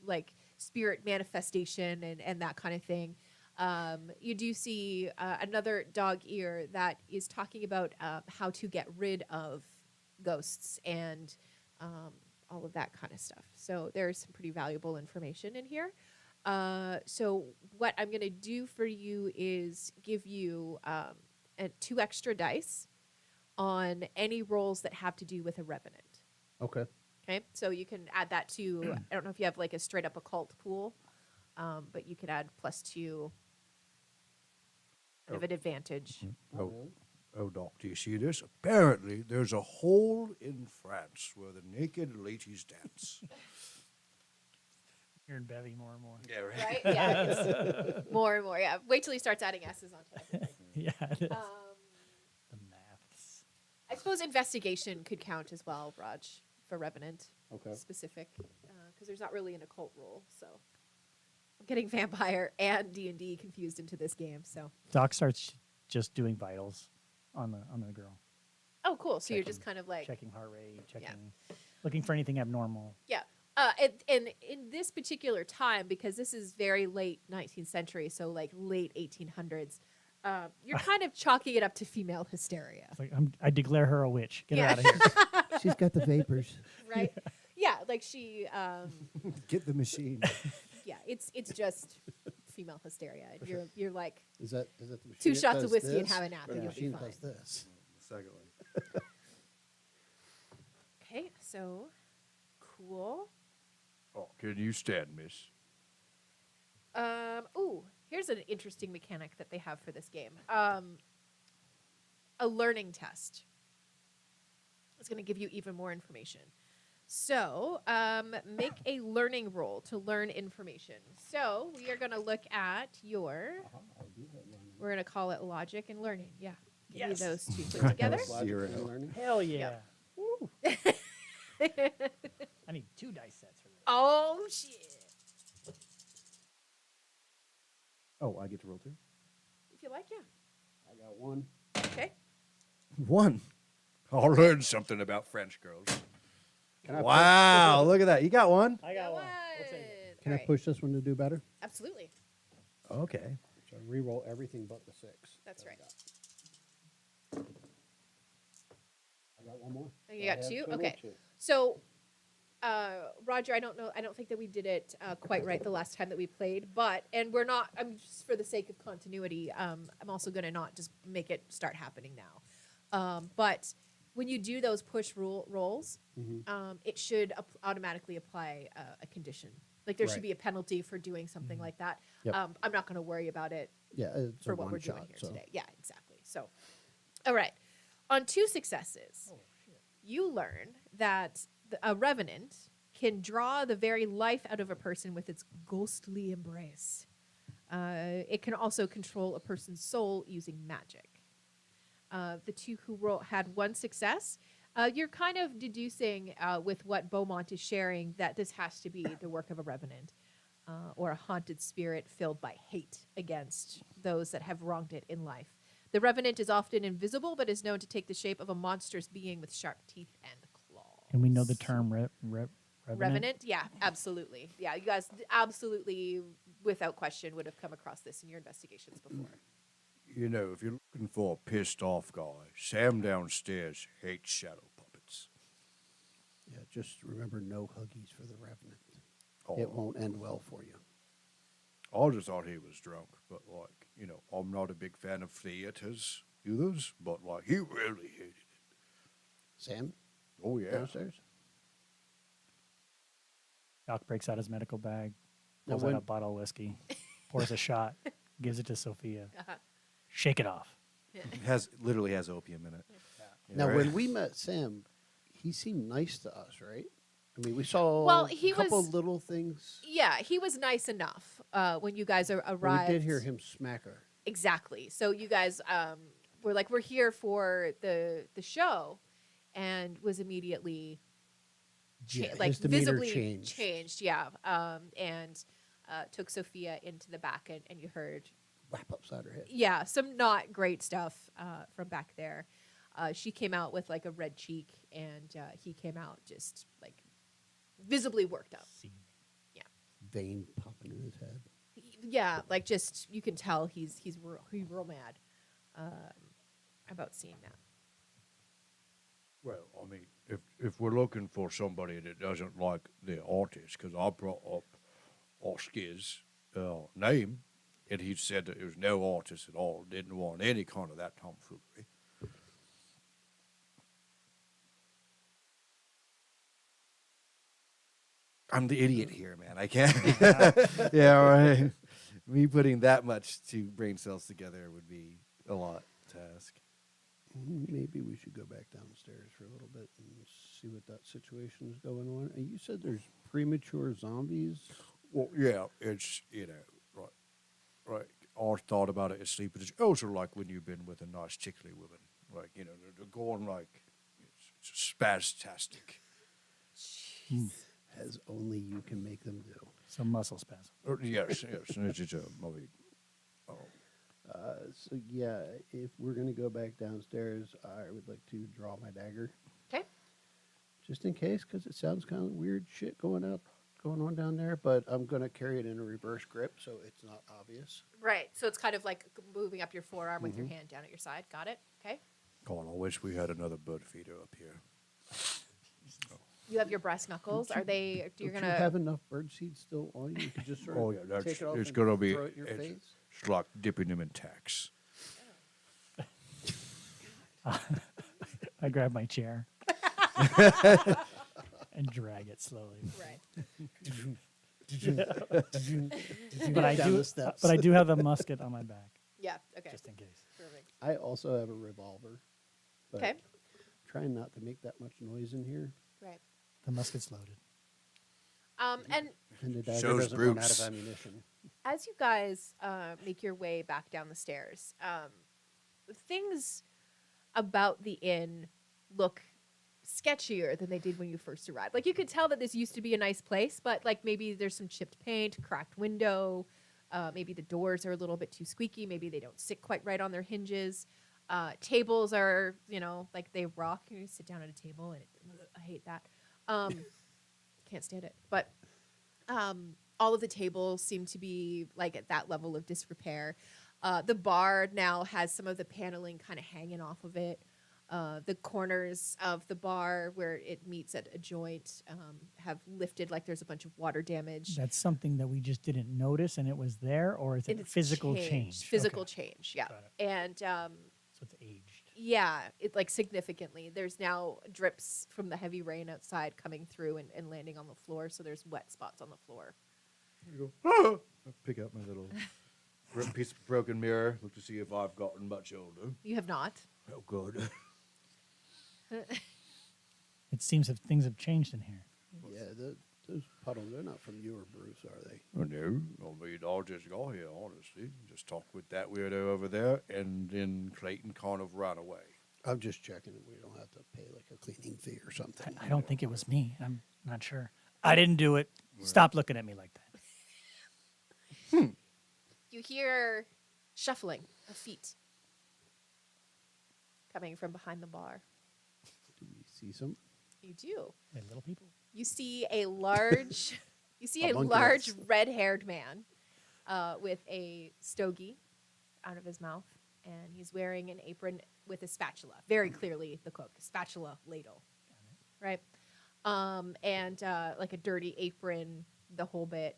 like spirit manifestation and that kind of thing. You do see another dog ear that is talking about how to get rid of ghosts and all of that kind of stuff. So there's some pretty valuable information in here. So what I'm going to do for you is give you 2 extra dice on any rolls that have to do with a revenant. Okay. Okay, so you can add that to, I don't know if you have like a straight up occult pool, but you could add +2 of an advantage. Not Oh. really. Oh, Doc, do you see this? Apparently, there's a hole in France where the naked ladies dance. Hearing Bevy more and more. Yeah, Right? Yeah, it's more and more. Yeah, wait till he starts adding S's on top of it. Yeah, it is. Um, The maths. I suppose investigation could count as well, Raj, for Revenant. Okay. Specific, because there's not really an occult rule, so I'm getting vampire and D&D confused into this game. So, Doc starts just doing vitals on the girl, oh, cool. So you're just Checking- kind of like, checking heart rate, checking, looking for anything abnormal. yeah. And in this particular time, because this is very late 19th century, so like late 1800s, you're kind of chalking it up to female hysteria, It's like I declare her a witch. Get Yeah. her out of here. She's got the vapors. right? Yeah, like she, Get the machine. yeah, it's just female hysteria. And you're like Is that the machine? 2 that shots of does whiskey and this, have a nap, or and the you'll be machine fine. does this. Second one. Okay, so cool. Oh, can you stand, miss? Ooh, here's an interesting mechanic that they have for this game. A learning test. It's going to give you even more information. So, make a learning roll to learn information. So, we are going to look at your, we're going to call it logic and learning. Yeah. Give Yes. you those 2 put together. Logic Zero. and learning. Hell yeah. I need 2 dice sets for this. Oh, shit. Oh, I get to roll 2? If you like, yeah. I got one. Okay. 1. I'll learn something about French girls. Can I Wow, look at that. You got one? I got Go one. on. We'll take it. Can All I right. push this one to do better? Absolutely. Okay. So re-roll everything but the 6. That's right. I got one more. Oh, you So I got have 2? total Okay. 2. So, Roger, I don't know. I don't think that we did it quite right the last time that we played, and we're not, I'm just for the sake of continuity, I'm also going to not just make it start happening now. But when you do those push rolls, it should automatically apply a condition. Like there should Right. be a penalty for doing something like that. Yep. I'm not going to worry about it Yeah, it's for a what one we're shot, doing here so. today. Yeah, exactly. So, all right. On 2 successes, you learn that a revenant can draw the very life out of a person with its ghostly embrace. It can also control a person's soul using magic. The 2 who had 1 success, you're kind of deducing with what Beaumont is sharing that this has to be the work of a revenant or a haunted spirit filled by hate against those that have wronged it in life. The revenant is often invisible, but is known to take the shape of a monstrous being with sharp teeth and claws. And we know the term revenant. Revenant? Yeah, absolutely. Yeah, you guys absolutely, without question, would have come across this in your investigations before. You know, if you're looking for a pissed off guy, Sam downstairs hates shadow puppets. Yeah, just remember no huggies for the Revenant. Oh, It won't end well for you. I just thought he was drunk, but like, you know, I'm not a big fan of theaters either, but like, he really hated it. Sam, Oh, yeah. downstairs? Doc breaks out his medical bag, Now pulls when- out a bottle of whiskey, pours a shot, gives it to Sophia. Uh-huh. Shake it off. It literally has opium in it. Now, Right. when we met Sam, he seemed nice to us, right? I mean, we saw Well, he a couple was- little things. Yeah, he was nice enough when you guys But arrived. we did hear him smack her. Exactly. So you guys were like, we're here for the show, and was immediately Yeah, like his demeanor visibly changed. yeah. And took Sophia into the back, and you heard, Whap upside her head. yeah, some not great stuff from back there. She came out with like a red cheek, and he came out just like visibly worked up. Vein popping in his head. Yeah, like just you can tell he's real mad about seeing that. Well, I mean, if we're looking for somebody that doesn't like the artist, because I brought up Oscar's name, and he said that there was no artist at all, didn't want any kind of that tomfoolery. I'm the idiot here, man. I can't. Yeah, right. Me putting that much two brain cells together would be a lot task. Maybe we should go back downstairs for a little bit and see what that situation is going on. And you said there's premature zombies. Well, yeah, it's, right. I thought about it as sleeping. It's also like when you've been with a nice chickly woman. Like, they're going like, it's spastastic. As only you can make them do. Some muscle spasm. Yes, and it's just maybe. So yeah, if we're gonna go back downstairs, I would like to draw my dagger. Okay. Just in case, because it sounds kind of weird shit going on down there. But I'm gonna carry it in a reverse grip, so it's not obvious. Right. So it's kind of like moving up your forearm with your hand down at your side. Got it? Okay. God, I wish we had another bird feeder up here. You have your brass knuckles. Are they? You're Don't gonna you have enough bird seed still on you? You could just sort of Oh, yeah, that's, take it off it's and going to be, throw it in your face. it's like dipping them in tax. I grab my chair and drag it slowly. right. But I Down do. the steps. But I do have the musket on my back, Yeah. Okay. just in case. Perfect. I also have a revolver. But Okay. trying not to make that much noise in here. Right. The musket's loaded. And And the dagger Shows doesn't run out Bruce. of ammunition. as you guys make your way back down the stairs, things about the inn look sketchier than they did when you first arrived. Like you could tell that this used to be a nice place, but like maybe there's some chipped paint, cracked window, maybe the doors are a little bit too squeaky, maybe they don't sit quite right on their hinges. Tables are, like they rock. You sit down at a table and I hate that. Can't stand it. But all of the tables seem to be like at that level of disrepair. The bar now has some of the paneling kind of hanging off of it. The corners of the bar where it meets at a joint have lifted, like there's a bunch of water damage. That's something that we just didn't notice, and it was there, or is it And it's physical changed. change? Physical Okay. change, yeah. Got And So it's aged. yeah, it like significantly. There's now drips from the heavy rain outside coming through and landing on the floor, so there's wet spots on the floor. You go, I pick up my little piece of broken mirror, look to see if I've gotten much older. You have not. Oh, good. It seems that things have changed in here. Yeah, those puddles, they're not from you or Bruce, are they? Oh, no, I mean, I just got here, honestly. Just talked with that weirdo over there, and then Clayton kind of ran away. I'm just checking if we don't have to pay like a cleaning fee or something. I don't think it was me. I'm not sure. I didn't do it. Stop looking at me like that. You hear shuffling of feet coming from behind the bar. Do we see some? You do. Hey, little people. You see a large, Homunculus. red-haired man with a stogie out of his mouth, and he's wearing an apron with a spatula. Very clearly, the cook spatula ladle, right? And like a dirty apron, the whole bit.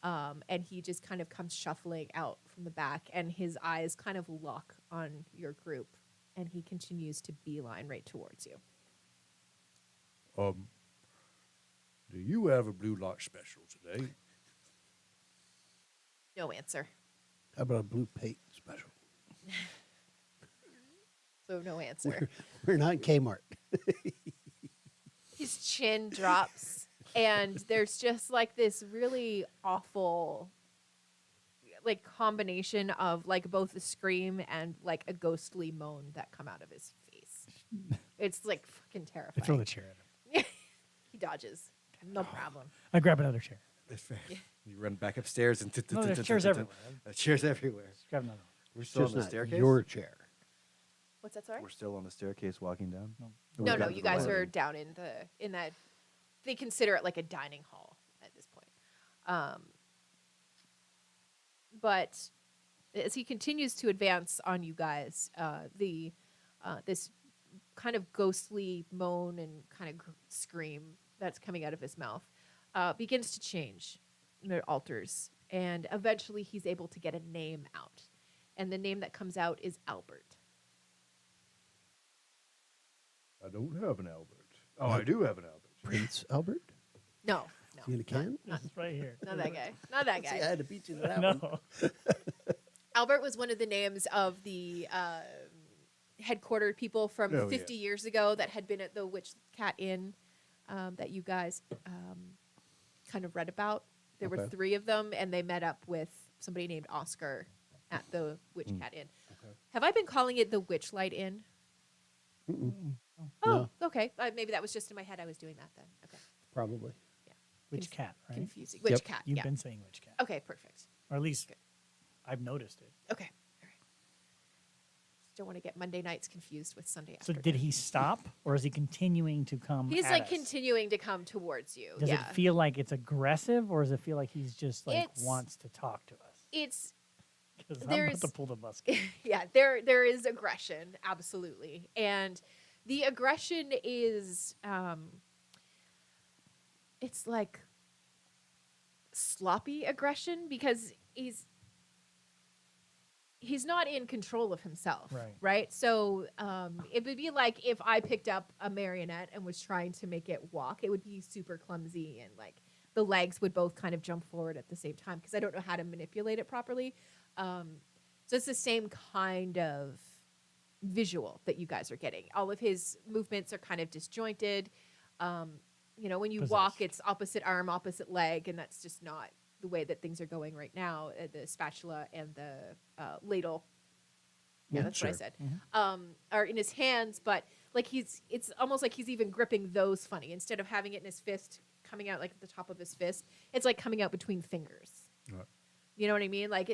And he just kind of comes shuffling out from the back, and his eyes kind of lock on your group, and he continues to beeline right towards you. Do you have a blue light special today? No answer. How about a blue paint special? So no answer. We're not in Kmart. His chin drops, and there's just like this really awful like combination of like both a scream and like a ghostly moan that come out of his face. It's like fucking I throw terrifying. the chair at him. He dodges. No problem. I grab another chair. That's fair. You run back upstairs and No, there's chairs everywhere. Chairs everywhere. Just grab another one. We're still Just on the not staircase. your chair. What's that? Sorry. We're still on the staircase walking down. No. Or No, we've no. gotten You to the guys are landing? down in that. They consider it like a dining hall at this point. But as he continues to advance on you guys, this kind of ghostly moan and kind of scream that's coming out of his mouth begins to change. It alters, and eventually he's able to get a name out, and the name that comes out is Albert. I don't have an Albert. Oh, I do have an Albert. Prince Albert? No, Is he in a can? It's right here. not that guy. Not that See, I guy. had to beat you to that one. No. Albert was one of the names of the headquartered people from Oh, 50 years ago that had been at the Witch Cat Inn that you guys kind of read about. There were Okay. 3 of them, and they met up with somebody named Oscar at the Witch Cat Inn. Okay. Have I been calling it the Witchlight Inn? Oh, okay. Maybe that was just in my head. I was doing that then. Okay. Probably. Witch cat, right? Confusing. Witch Yep. Cat. You've Yeah. been saying witch cat. Okay, perfect. Or at least Good. I've noticed it. Okay. All right. Just don't want to get Monday nights confused with Sunday So afternoon. did he stop, or is he continuing to come? He's at like us? continuing to come towards you. Does yeah. it feel like it's aggressive, or does it feel like he's just like It's- wants to talk to us? It's Because I'm about there's- to pull the musket. yeah, there is aggression, absolutely. And the aggression is it's like sloppy aggression because he's not in control of himself, Right. So it would be like if I picked up a marionette and was trying to make it walk, it would be super clumsy, and like the legs would both kind of jump forward at the same time because I don't know how to manipulate it properly. So it's the same kind of visual that you guys are getting. All of his movements are kind of disjointed. When you walk, Possessed. it's opposite arm, opposite leg, and that's just not the way that things are going right now. The spatula and the ladle, yeah, that's what I said, are in his hands, but like it's almost like he's even gripping those funny. Instead of having it in his fist, coming out like at the top of his fist, it's like coming out between fingers. Right. You know what I mean? Like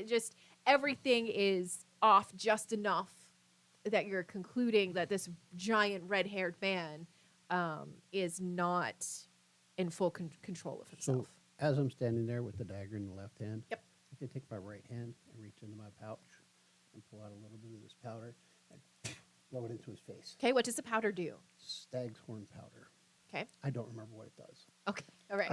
everything is off just enough that you're concluding that this giant red-haired man is not in full control of himself. So as I'm standing there with the dagger in the left hand, Yep. I can take my right hand and reach into my pouch and pull out a little bit of this powder and blow it into his face. Okay, what does the powder do? Stag's horn powder. Okay. I don't remember what it does. Okay. All right.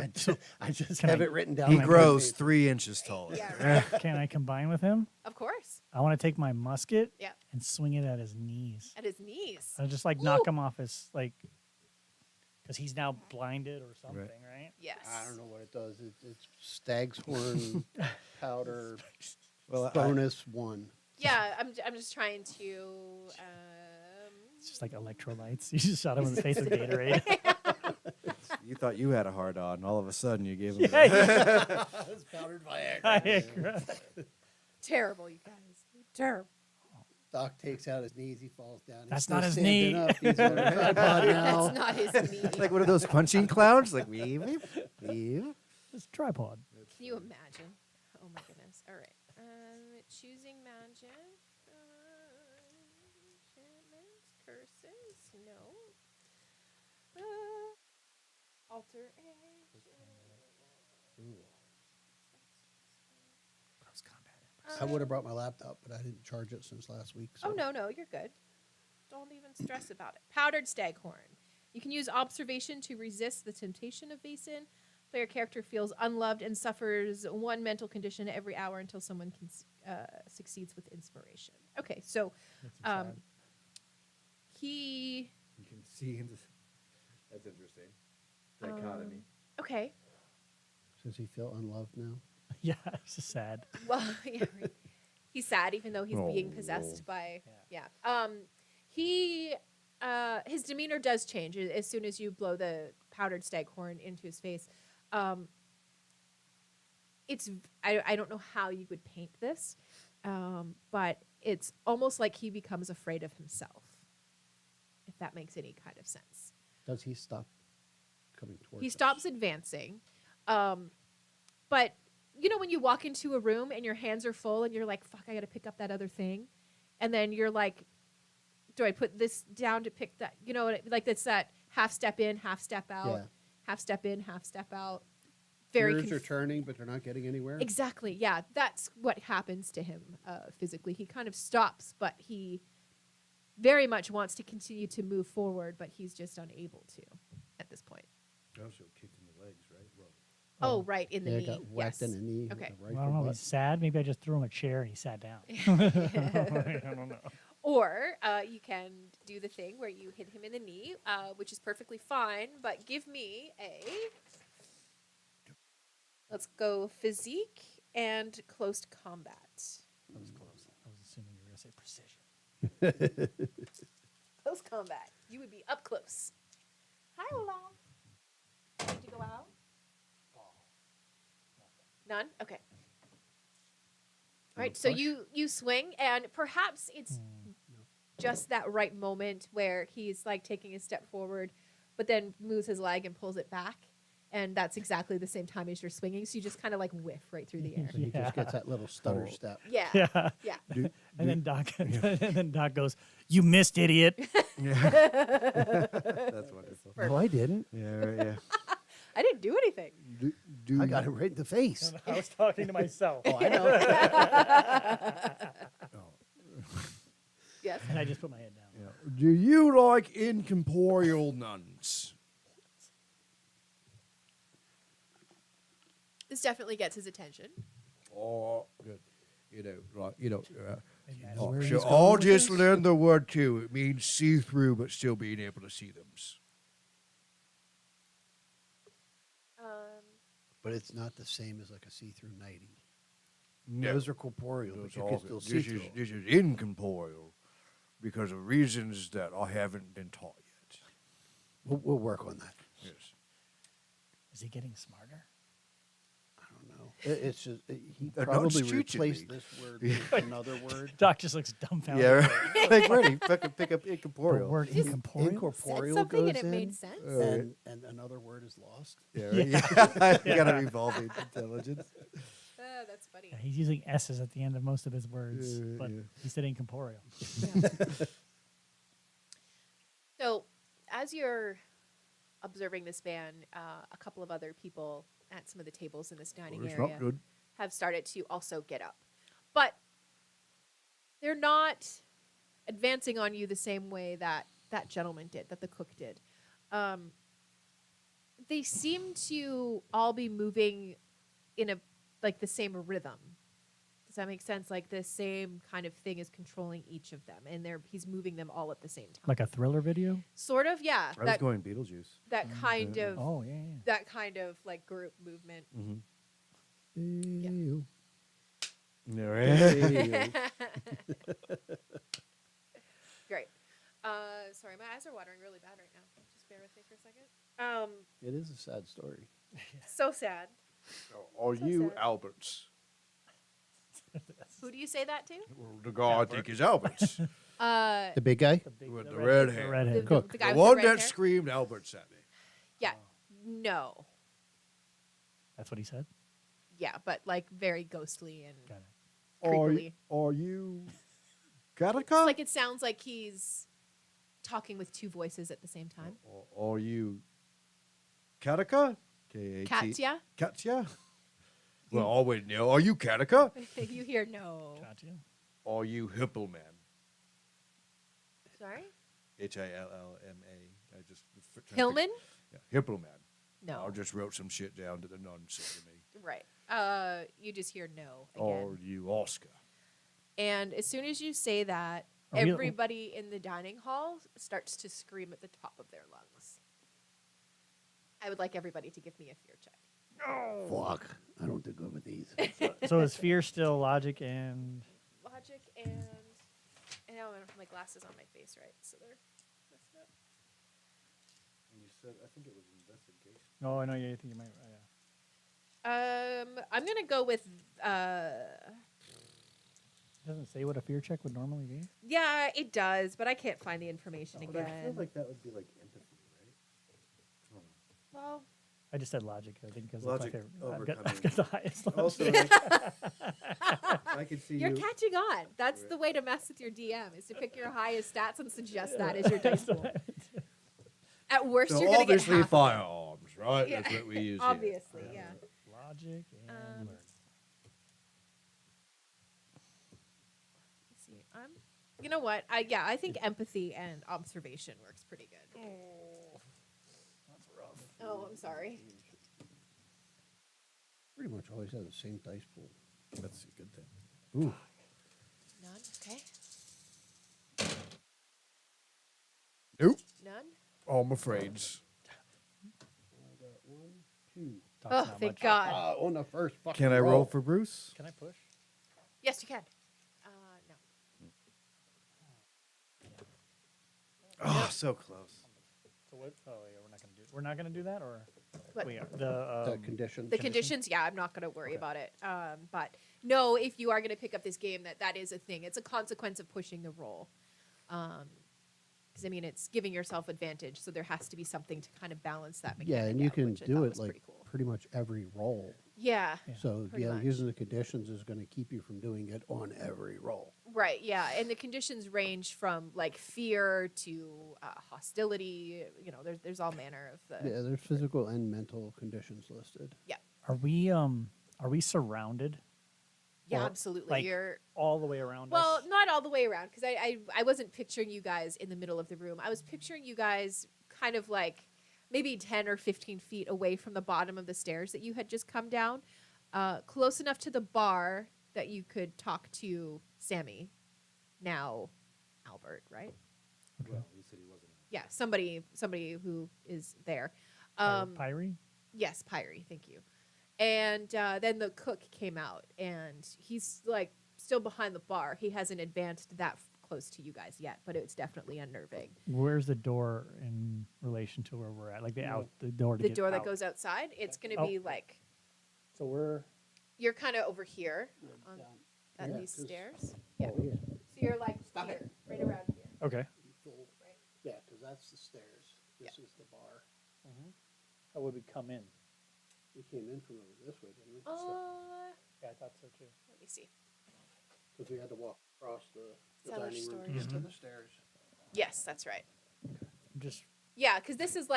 I just Can have I- it written down. He on my grows paper. 3 inches taller. Yeah, right. Can I combine with him? Of course. I want to take my musket Yeah. and swing it at his knees. At his knees. I just like knock him off his because he's now blinded or something, right? Yes. I don't know what it does. It's Stag's horn powder Well, bonus 1. Yeah, I'm just trying to. It's just like electrolytes. You just shot him in the face with Gatorade. you thought you had a hard on, and all of a sudden you gave him. Yeah, yeah. It's powdered Viagra. I agree. Terrible, you guys. Terrible. Doc takes out his knees. He falls down. He's That's still not his standing knee. Up. He's on a tripod now. That's not his knee. like one of those punching clowns. Like weave, weave. It's a tripod. Can you imagine? Oh my goodness. All right. Choosing magic. Enchantments, curses. No. Alter age. Close combat. I would have brought my laptop, but I didn't charge it since last week. So. Oh, no, you're good. Don't even stress about it. Powdered staghorn. You can use observation to resist the temptation of Vaesen. Player character feels unloved and suffers 1 mental condition every hour until someone succeeds with inspiration. Okay, so he... You can see in this. That's interesting. Dichotomy. Okay. Does he feel unloved now? Yeah, it's just sad. Well, yeah, right. He's sad even though he's being possessed by... Yeah. His demeanor does change as soon as you blow the powdered staghorn into his face. I don't know how you would paint this, but it's almost like he becomes afraid of himself, if that makes any kind of sense. Does he stop coming towards He us. stops advancing. But you know when you walk into a room and your hands are full and you're like, fuck, I got to pick up that other thing. And then you're like, do I put this down to pick that? You know, like it's that half step in, half step out, Yeah. half step in, half step out. Gears are turning, but they're not getting anywhere. Exactly. Yeah, that's what happens to him physically. He kind of stops, but he very much wants to continue to move forward, but he's just unable to at this point. Also kicked in the legs, right? Well, Oh, right, in the Yeah, knee. got whacked Yes. in the knee. with Okay. a Well, I rifle don't know. butt. He's sad. Maybe I just threw him a chair and he sat down. I don't know. Or you can do the thing where you hit him in the knee, which is perfectly fine, but give me a. Let's go physique and close combat. That was close. I was assuming you were going to say precision. Close combat. You would be up close. Hi, Ola. Need to go out? None? Okay. All right, so you swing, and perhaps it's just that right moment where he's like taking a step forward, but then moves his leg and pulls it back. And that's exactly the same time as you're swinging. So you just kind of like whiff right through the air. And he just gets that little stutter step. Yeah. Yeah. Yeah. And then Doc goes, "You missed, idiot." That's wonderful. No, I didn't. Yeah, right, yeah. I didn't do anything. I got it right in the face. I was talking to myself. Oh, I know. Yes. And I just put my head down. yeah. Do you like incorporeal nuns? This definitely gets his attention. Oh, good. You know, like Maybe I know oh, where so he's going I'll with just this. learn the word too. It means see through, but still being able to see them. But it's not the same as like a see-through nightie. No, Those are corporeal, but Those you are- can still see this through is 'em. this is incorporeal because of reasons that I haven't been taught yet. We'll work on that. Yes. Is he getting smarter? I don't know. It's just he They're not probably teaching replaced me. this word with another word. Doc just looks dumbfounded. Yeah, right. Like, where do you fucking pick up The incorporeal? word incorporeal. Said Incorporeal something goes and it in, made sense. and another word is lost. Yeah, right. Yeah. You gotta evolving intelligence. That's funny. Yeah, he's using S's at the end of most of his words, Yeah, but yeah. he said incorporeal. So, as you're observing this man, a couple of other people at some of the tables in this dining Well, it's area not good. have started to also get up. But they're not advancing on you the same way that that gentleman did, that the cook did. They seem to all be moving in the same rhythm. Does that make sense? Like the same kind of thing is controlling each of them, and he's moving them all at the same time. Like a thriller video? Sort of, yeah. I was going Beetlejuice. That kind of Oh, yeah, yeah. that kind of like group movement. Yeah, right. Great. Sorry, my eyes are watering really bad right now. Just bear with me for a second. It is a sad story. So sad. Are So you sad. Alberts? Who do you say that to? Well, the guy I think is Alberts. The big guy. With the red The hair. redhead. Cook. The guy The with one the red that hair? screamed Alberts at me. Yeah. No. That's what he said? Yeah, but like very ghostly and Got it. creepily. Are you It's Kataka? like it sounds like he's talking with two voices at the same time. Are you Kataka? K-A-T- Katya? Katya? Well, I wouldn't know. Are you Kataka? You hear no. Gotcha. Are you Hippelman? Sorry? Hillma. I just Hillman? Yeah, Hippelman. No. I just wrote some shit down that the nun said to me. Right. You just hear no Are again. you Oscar? And as soon as you say that, Are we- everybody in the dining hall starts to scream at the top of their lungs. I would like everybody to give me a fear check. Fuck. I don't do good with these. So is fear still logic and Logic and now I don't have my glasses on my face, right? So they're messed up. You said, I think it was investigation. oh, I know you think you might. I'm gonna go with It doesn't say what a fear check would normally be. yeah, it does, but I can't find the information But I feel again. like that would be like empathy, right? Well, I just said logic, I think, because Logic it's my favorite. I've overcoming. got the highest logic. Also, I can see you're you. catching on. That's the way to mess with your DM is to pick your highest stats and suggest that as your dice pool. At worst, So you're gonna get obviously half of it. firearms, right? Yeah. That's what we use. Obviously, yeah. Logic and learning. Let's see. You know what? I think empathy and observation works pretty good. That's rough. Oh, I'm sorry. Pretty much always have the same dice pool. That's a good thing. Ooh. None. Okay. Nope. None. Oh, I'm afraid. I got 1, 2. Talks Oh, not thank much. God. On the first fucking Can I roll for Bruce? Can I push? Yes, you can. No. Oh, so close. So what? Oh yeah, we're not gonna do that, or What? we are The the conditions. The conditions, yeah, I'm not going to worry about it. But no, if you are going to pick up this game, that is a thing. It's a consequence of pushing the roll. Because I mean, it's giving yourself advantage, so there has to be something to kind of balance that mechanic. Yeah, and you out, can which I do thought it was like pretty cool. pretty much every roll. Yeah. So pretty yeah, much. using the conditions is going to keep you from doing it on every roll. Right. Yeah, and the conditions range from like fear to hostility. You know, there's all manner of the. Yeah, there's physical and mental conditions listed. Are we surrounded? Yeah, or, absolutely. like, You're all the way around well, us? not all the way around because I wasn't picturing you guys in the middle of the room. I was picturing you guys kind of like maybe 10 or 15 feet away from the bottom of the stairs that you had just come down, close enough to the bar that you could talk to Sammy, now Albert, right? Well, he said he wasn't. Yeah, somebody who is there. Pyrie? Yes, Pyrie, thank you. And then the cook came out, and he's like still behind the bar. He hasn't advanced that close to you guys yet, but it's definitely unnerving. Where's the door in relation to where we're at? Like the door to The get door that out. goes outside, it's going to Oh. be like So we're you're kind of over here on Yeah, these 'cause- stairs. Yeah. Oh, yeah. So you're like here, right around here. okay. Yeah, because that's the stairs. This is the bar. How would we come in? We came in from over this way, didn't we? Yeah, I thought so too. Let me see. Because we had to walk across the Cellar dining room to storage. get to the stairs. Yes, that's right. Just Yeah, because this is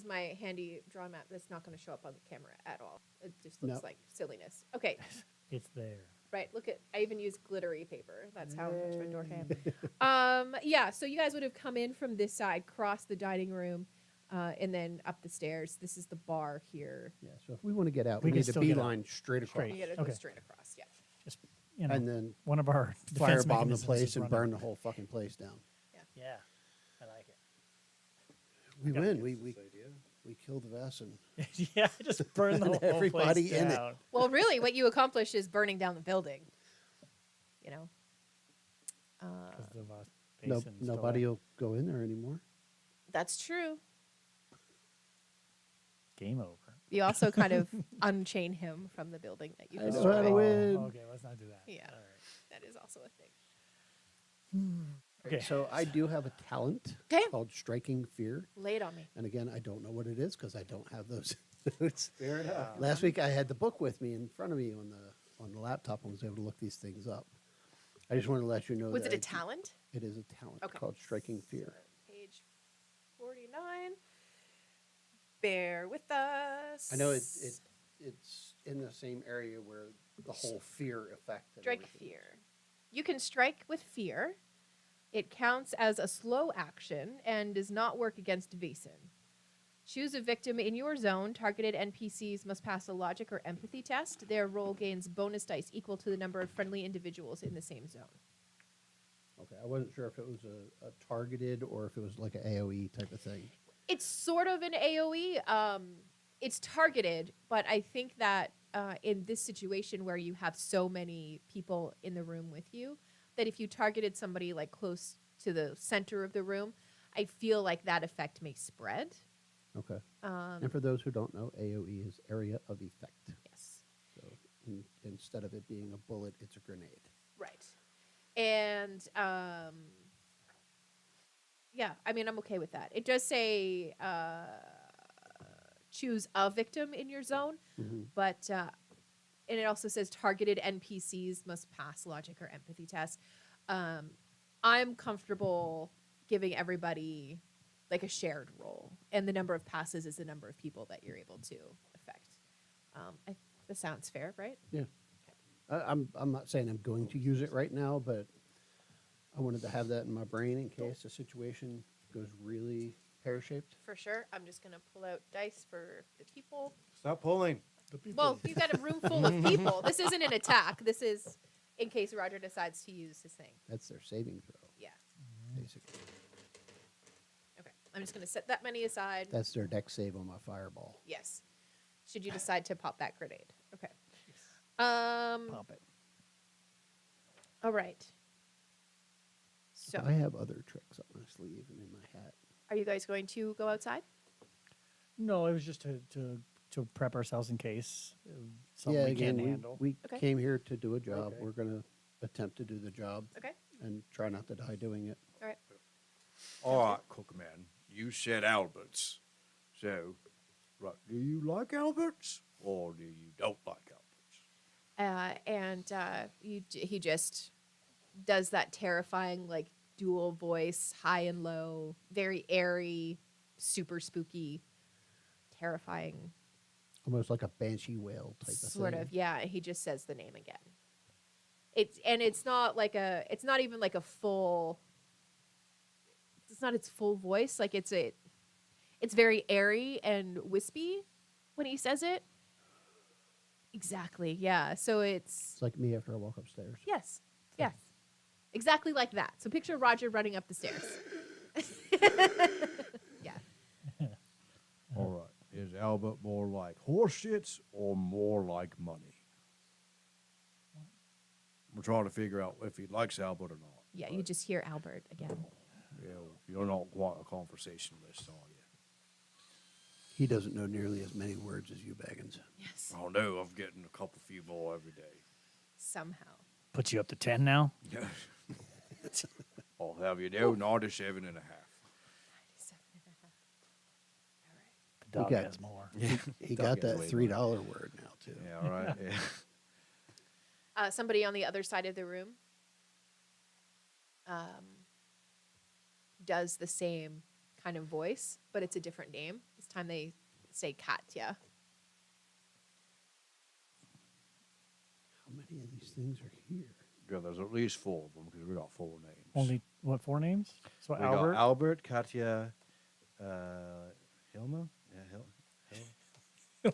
my handy drawn map that's not going to show up on the camera at all. It just looks No. like silliness. Okay, it's there. right. Look at I even used glittery paper. That's how much of a dork I am. Yeah. So you guys would have come in from this side, crossed the dining room, and then up the stairs. This is the bar here. Yeah, so if we want to get out, We we can need to still get out. beeline straight across. Straight. You got to Okay. go straight across. Yeah. Just you know, And then one of our defense firebomb the mechanisms place is and running. burn the whole fucking place down. Yeah, I like it. We gotta win. get We killed Vaesen. Yeah, just burn the whole Everybody place in it. down. Well, really, what you accomplish is burning down the building. You know. 'Cause the No, basin's still nobody there. will go in there anymore. That's true. Game over. You also kind of unchain him from the building that you I know destroyed. how to win. Okay, let's not do that. Yeah. All right. That is also a thing. Okay. So I do have a talent Okay. called Striking Fear. Lay it on me. And again, I don't know what it is because I don't have those notes. Fair enough. Last week I had the book with me in front of me on the laptop and was able to look these things up. I just want to let you know Was that it a talent? It is a talent Okay. called Striking Fear. Page 49. Bear with us. I know it's in the same area where the whole fear effect. and Strike everything is. fear. You can strike with fear. It counts as a slow action and does not work against Vaesen. Choose a victim in your zone. Targeted NPCs must pass a logic or empathy test. Their roll gains bonus dice equal to the number of friendly individuals in the same zone. Okay, I wasn't sure if it was a targeted or if it was like an AOE type of thing. It's sort of an AoE. It's targeted, but I think that in this situation where you have so many people in the room with you, that if you targeted somebody like close to the center of the room, I feel like that effect may spread. Okay. And for those who don't know, AOE is area of effect. Yes. So instead of it being a bullet, it's a grenade. Right. And yeah, I mean, I'm okay with that. It does say choose a victim in your zone, Mhm. but and it also says targeted NPCs must pass logic or empathy tests. I'm comfortable giving everybody like a shared role, and the number of passes is the number of people that you're able to affect. That sounds fair, right? I'm not saying I'm going to use it right now, but I wanted to have that in my brain in case the situation goes really pear-shaped. For sure. I'm just gonna pull out dice for the people. Stop pulling. Well, you got a room full of people. This isn't an attack. This is in case Roger decides to use his thing. That's their saving throw, Yeah. basically. Okay. I'm just gonna set that many aside. That's their deck save on my fireball. Yes. Should you decide to pop that grenade. Okay. Pop it. All right. So, I have other tricks up my sleeve and in my hat. are you guys going to go outside? No, it was just to prep ourselves in case something we again, can't handle. we Okay. came here to do a job. Okay. We're going to attempt to do the job Okay. and try not to die doing it. All right. All right, Cookman, you said Alberts. So, right, do you like Alberts or do you don't like Alberts? He just does that terrifying, like, dual voice, high and low, very airy, super spooky, terrifying, Almost like a banshee whale type of thing. sort of. Yeah, he just says the name again. It's not even like a full. It's not its full voice. Like it's very airy and wispy when he says it. Exactly. Yeah. So It's like me after I walk upstairs. yes. Exactly like that. So picture Roger running up the stairs. Yeah. All right, is Albert more like horse shits or more like money? We're trying to figure out if he likes Albert or not. Yeah, you just hear Albert again. Yeah, you're not quite a conversationalist, are you? He doesn't know nearly as many words as you, Baggins. Yes. Oh no, I'm getting a few more every day. Somehow. Put you up to 10 now. I'll have you know, 97 and a half. 97.5. All right. The dog got- has more. He Dog got gets that way $3 word now, too. Yeah, all right. Yeah. Somebody on the other side of the room does the same kind of voice, but it's a different name. This time they say Katya. How many of these things are here? Yeah, there's at least 4 of them because we got 4 names. Only, what, 4 names? So We Albert. got Albert, Katya, Hilma? Yeah,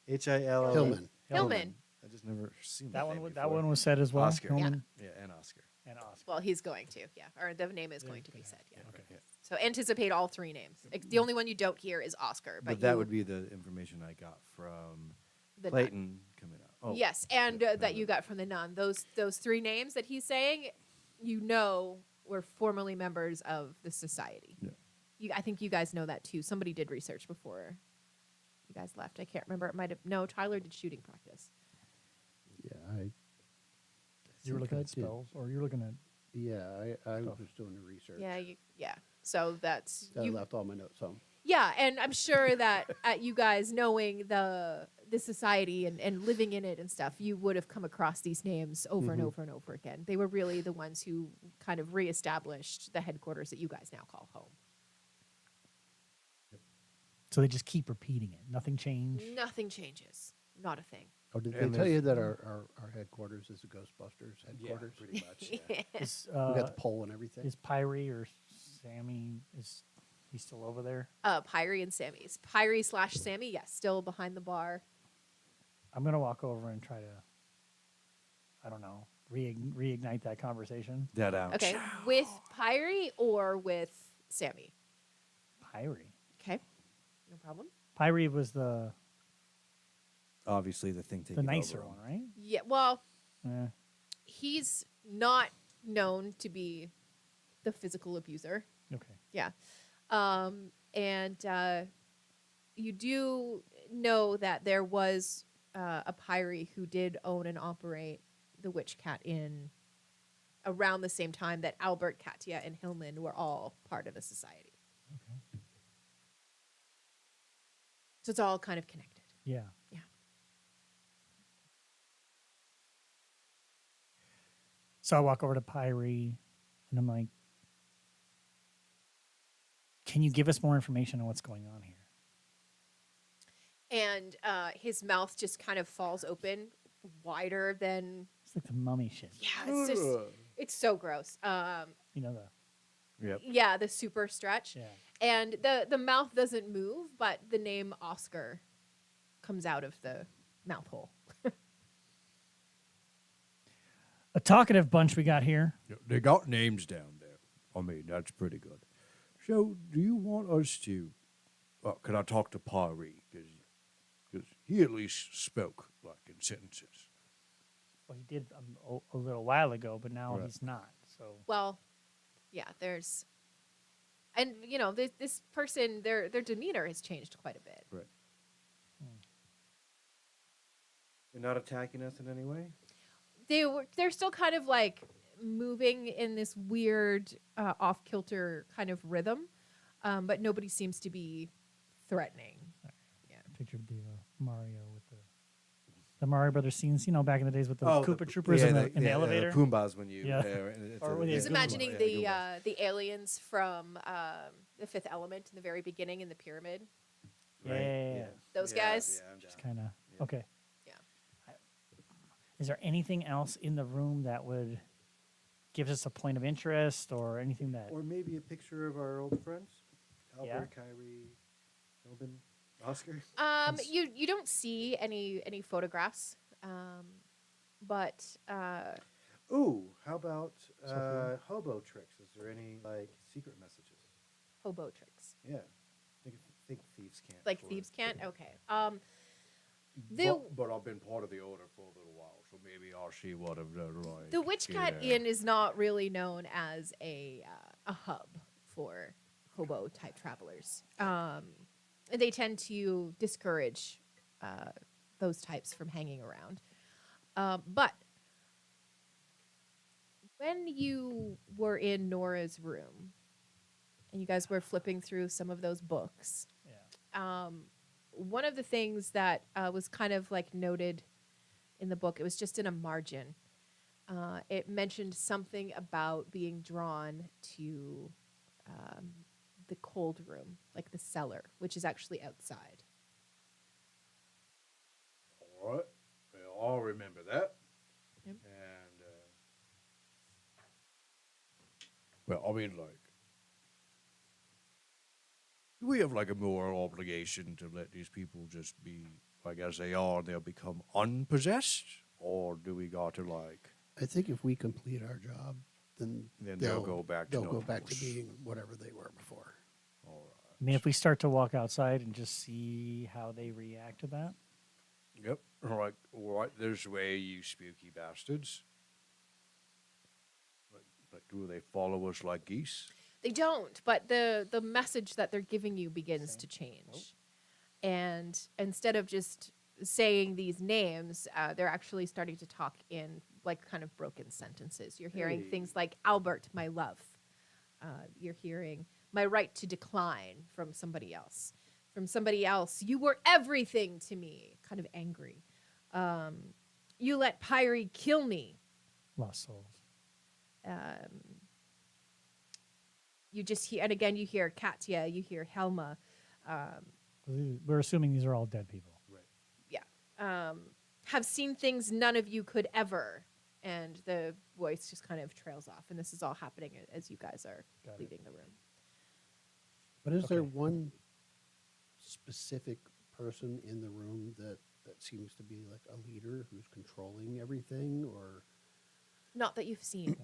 H-I-L-L. Hillman. Hillman. I just never seen that name one, that before. one was said as well. Oscar. Hillman Yeah, and Oscar. and Oscar. Well, he's going to, yeah. Or the name is going to be said, yeah. Okay, yeah. So anticipate all 3 names. The only one you don't hear is Oscar. But that would be the information I got from the nun. Clayton coming out. Oh, Yes, and yeah, that you got from the nun. Those 3 names that he's saying, were formerly members of the society. Yeah. I think you guys know that too. Somebody did research before you guys left. I can't remember. It might have. No, Tyler did shooting practice. Yeah, You were think looking I at did. spells, or you were looking at. Yeah, I Stuff. was doing the research. Yeah. So that's I you. left all my notes home. Yeah, and I'm sure that you guys knowing the society and living in it and stuff, you would have come across these names over and Mhm. over and over again. They were really the ones who kind of reestablished the headquarters that you guys now call home. So they just keep repeating it. Nothing changed. Nothing changes. Not a thing. Oh, did And they tell there's- you that our headquarters is the Ghostbusters headquarters? pretty much. Yeah. Is, We got the pole and everything. is Pyrie or Sammy, is he still over there? Pyrie and Sammy's. Pyrie / Sammy, yes, still behind the bar. I'm going to walk over and try to, I don't know, reignite that conversation. That out. Okay, with Pyrie or with Sammy? Pyrie. Okay, no problem. Pyrie was the Obviously, the thing taking nicer over one, him. right? Yeah, well, Eh. he's not known to be the physical abuser. Okay. Yeah. And you do know that there was a Pyrie who did own and operate the Witch Cat Inn around the same time that Albert, Katya, and Hillman were all part of the society. So it's all kind of connected. Yeah. Yeah. So I walk over to Pyrie, and I'm like, "Can you give us more information on what's going on here?" And his mouth just kind of falls open wider than, It's like the mummy shit. yeah, it's just, it's so gross. You know the Yep. Yeah, the super stretch. yeah. And the mouth doesn't move, but the name Oscar comes out of the mouth hole. A talkative bunch we got here. Yeah, they got names down there. I mean, that's pretty good. So, do you want us to? Can I talk to Pyrie? Because he at least spoke like in sentences. Well, he did a little while ago, but now Right. he's not. So Well, yeah, there's, and you know, this person, their demeanor has changed quite a bit. Right. They're not attacking us in any way? They're still kind of like moving in this weird off kilter kind of rhythm, but nobody seems to be threatening. Yeah. pictured the Mario with the Mario Brothers scenes, you know, back in the days with the Oh, Koopa Troopers in the elevator. Poombas when you. Yeah. Or when Just Yeah, imagining Goomba, the Goombas. the aliens from the Fifth Element in the very beginning in the pyramid. Yeah. Those guys? Yeah, I'm Just down. kind of Yeah. okay. Yeah. Is there anything else in the room that would give us a point of interest or anything that? Or maybe a picture of our old friends, Albert, Yeah. Kyrie, Tobin, Oscar. You don't see any photographs, but Ooh, how about Something. hobo tricks? Is there any like secret messages? hobo tricks. Yeah, think thieves can't. Like for- thieves can't. Okay. The But I've been part of the order for a little while, so maybe I'll see what I've done right. the Witch Cat Inn is not really known as a hub for hobo type travelers. They tend to discourage those types from hanging around. But when you were in Nora's room and you guys were flipping through some of those books, Yeah. one of the things that was kind of like noted in the book, it was just in a margin. It mentioned something about being drawn to the cold room, like the cellar, which is actually outside. All right. Well, I'll remember that. Yep. And, well, I mean, like, do we have, like, a moral obligation to let these people just be, like, as they are and they'll become unpossessed? Or do we got to, like, I think if we complete our job, then they'll go back to they'll go back to normals. being whatever they were before. all right. I mean, if we start to walk outside and just see how they react to that. Yep. All right, there's way, you spooky bastards. Like, do they follow us like geese? They don't, but the message that they're giving you begins to change. And instead of just saying these names, they're actually starting to talk in like kind of broken sentences. You're hearing Hey. things like Albert, my love. You're hearing my right to decline from somebody else. From somebody else, you were everything to me. Kind of angry. You let Pyrie kill me. Lost souls. You just hear, and again, you hear Katya, you hear Helma. We're assuming these are all dead people. Have seen things none of you could ever. And the voice just kind of trails off. And this is all happening as you guys are Got it. leaving the room. But is there Okay. one specific person in the room that seems to be like a leader who's controlling everything, or Not that you've seen.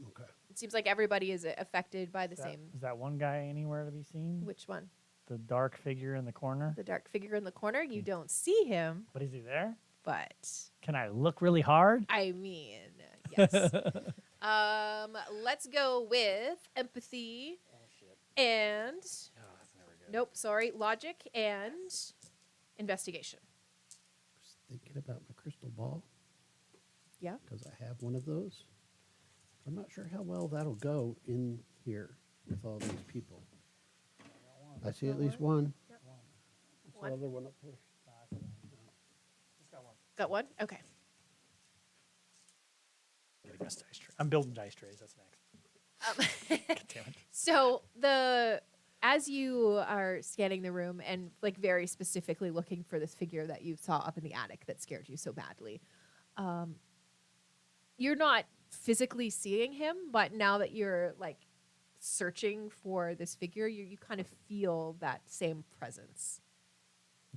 okay? It seems like everybody is affected by the Is that- same. Is that one guy anywhere to be seen? Which one? The dark figure in the corner. The dark figure in the corner. You don't see him, But is he there? but Can I look really hard? I mean, yes. Let's go with empathy and nope, sorry, logic and investigation. I was thinking about my crystal ball Yeah. because I have one of those. I'm not sure how well that'll go in here with all these people. I see at least one. the One. other one up here. Just got one. Got one? Okay. Getting us dice tray. I'm building dice trays. That's next. God damn it. So as you are scanning the room and like very specifically looking for this figure that you saw up in the attic that scared you so badly, you're not physically seeing him, but now that you're like searching for this figure, you kind of feel that same presence.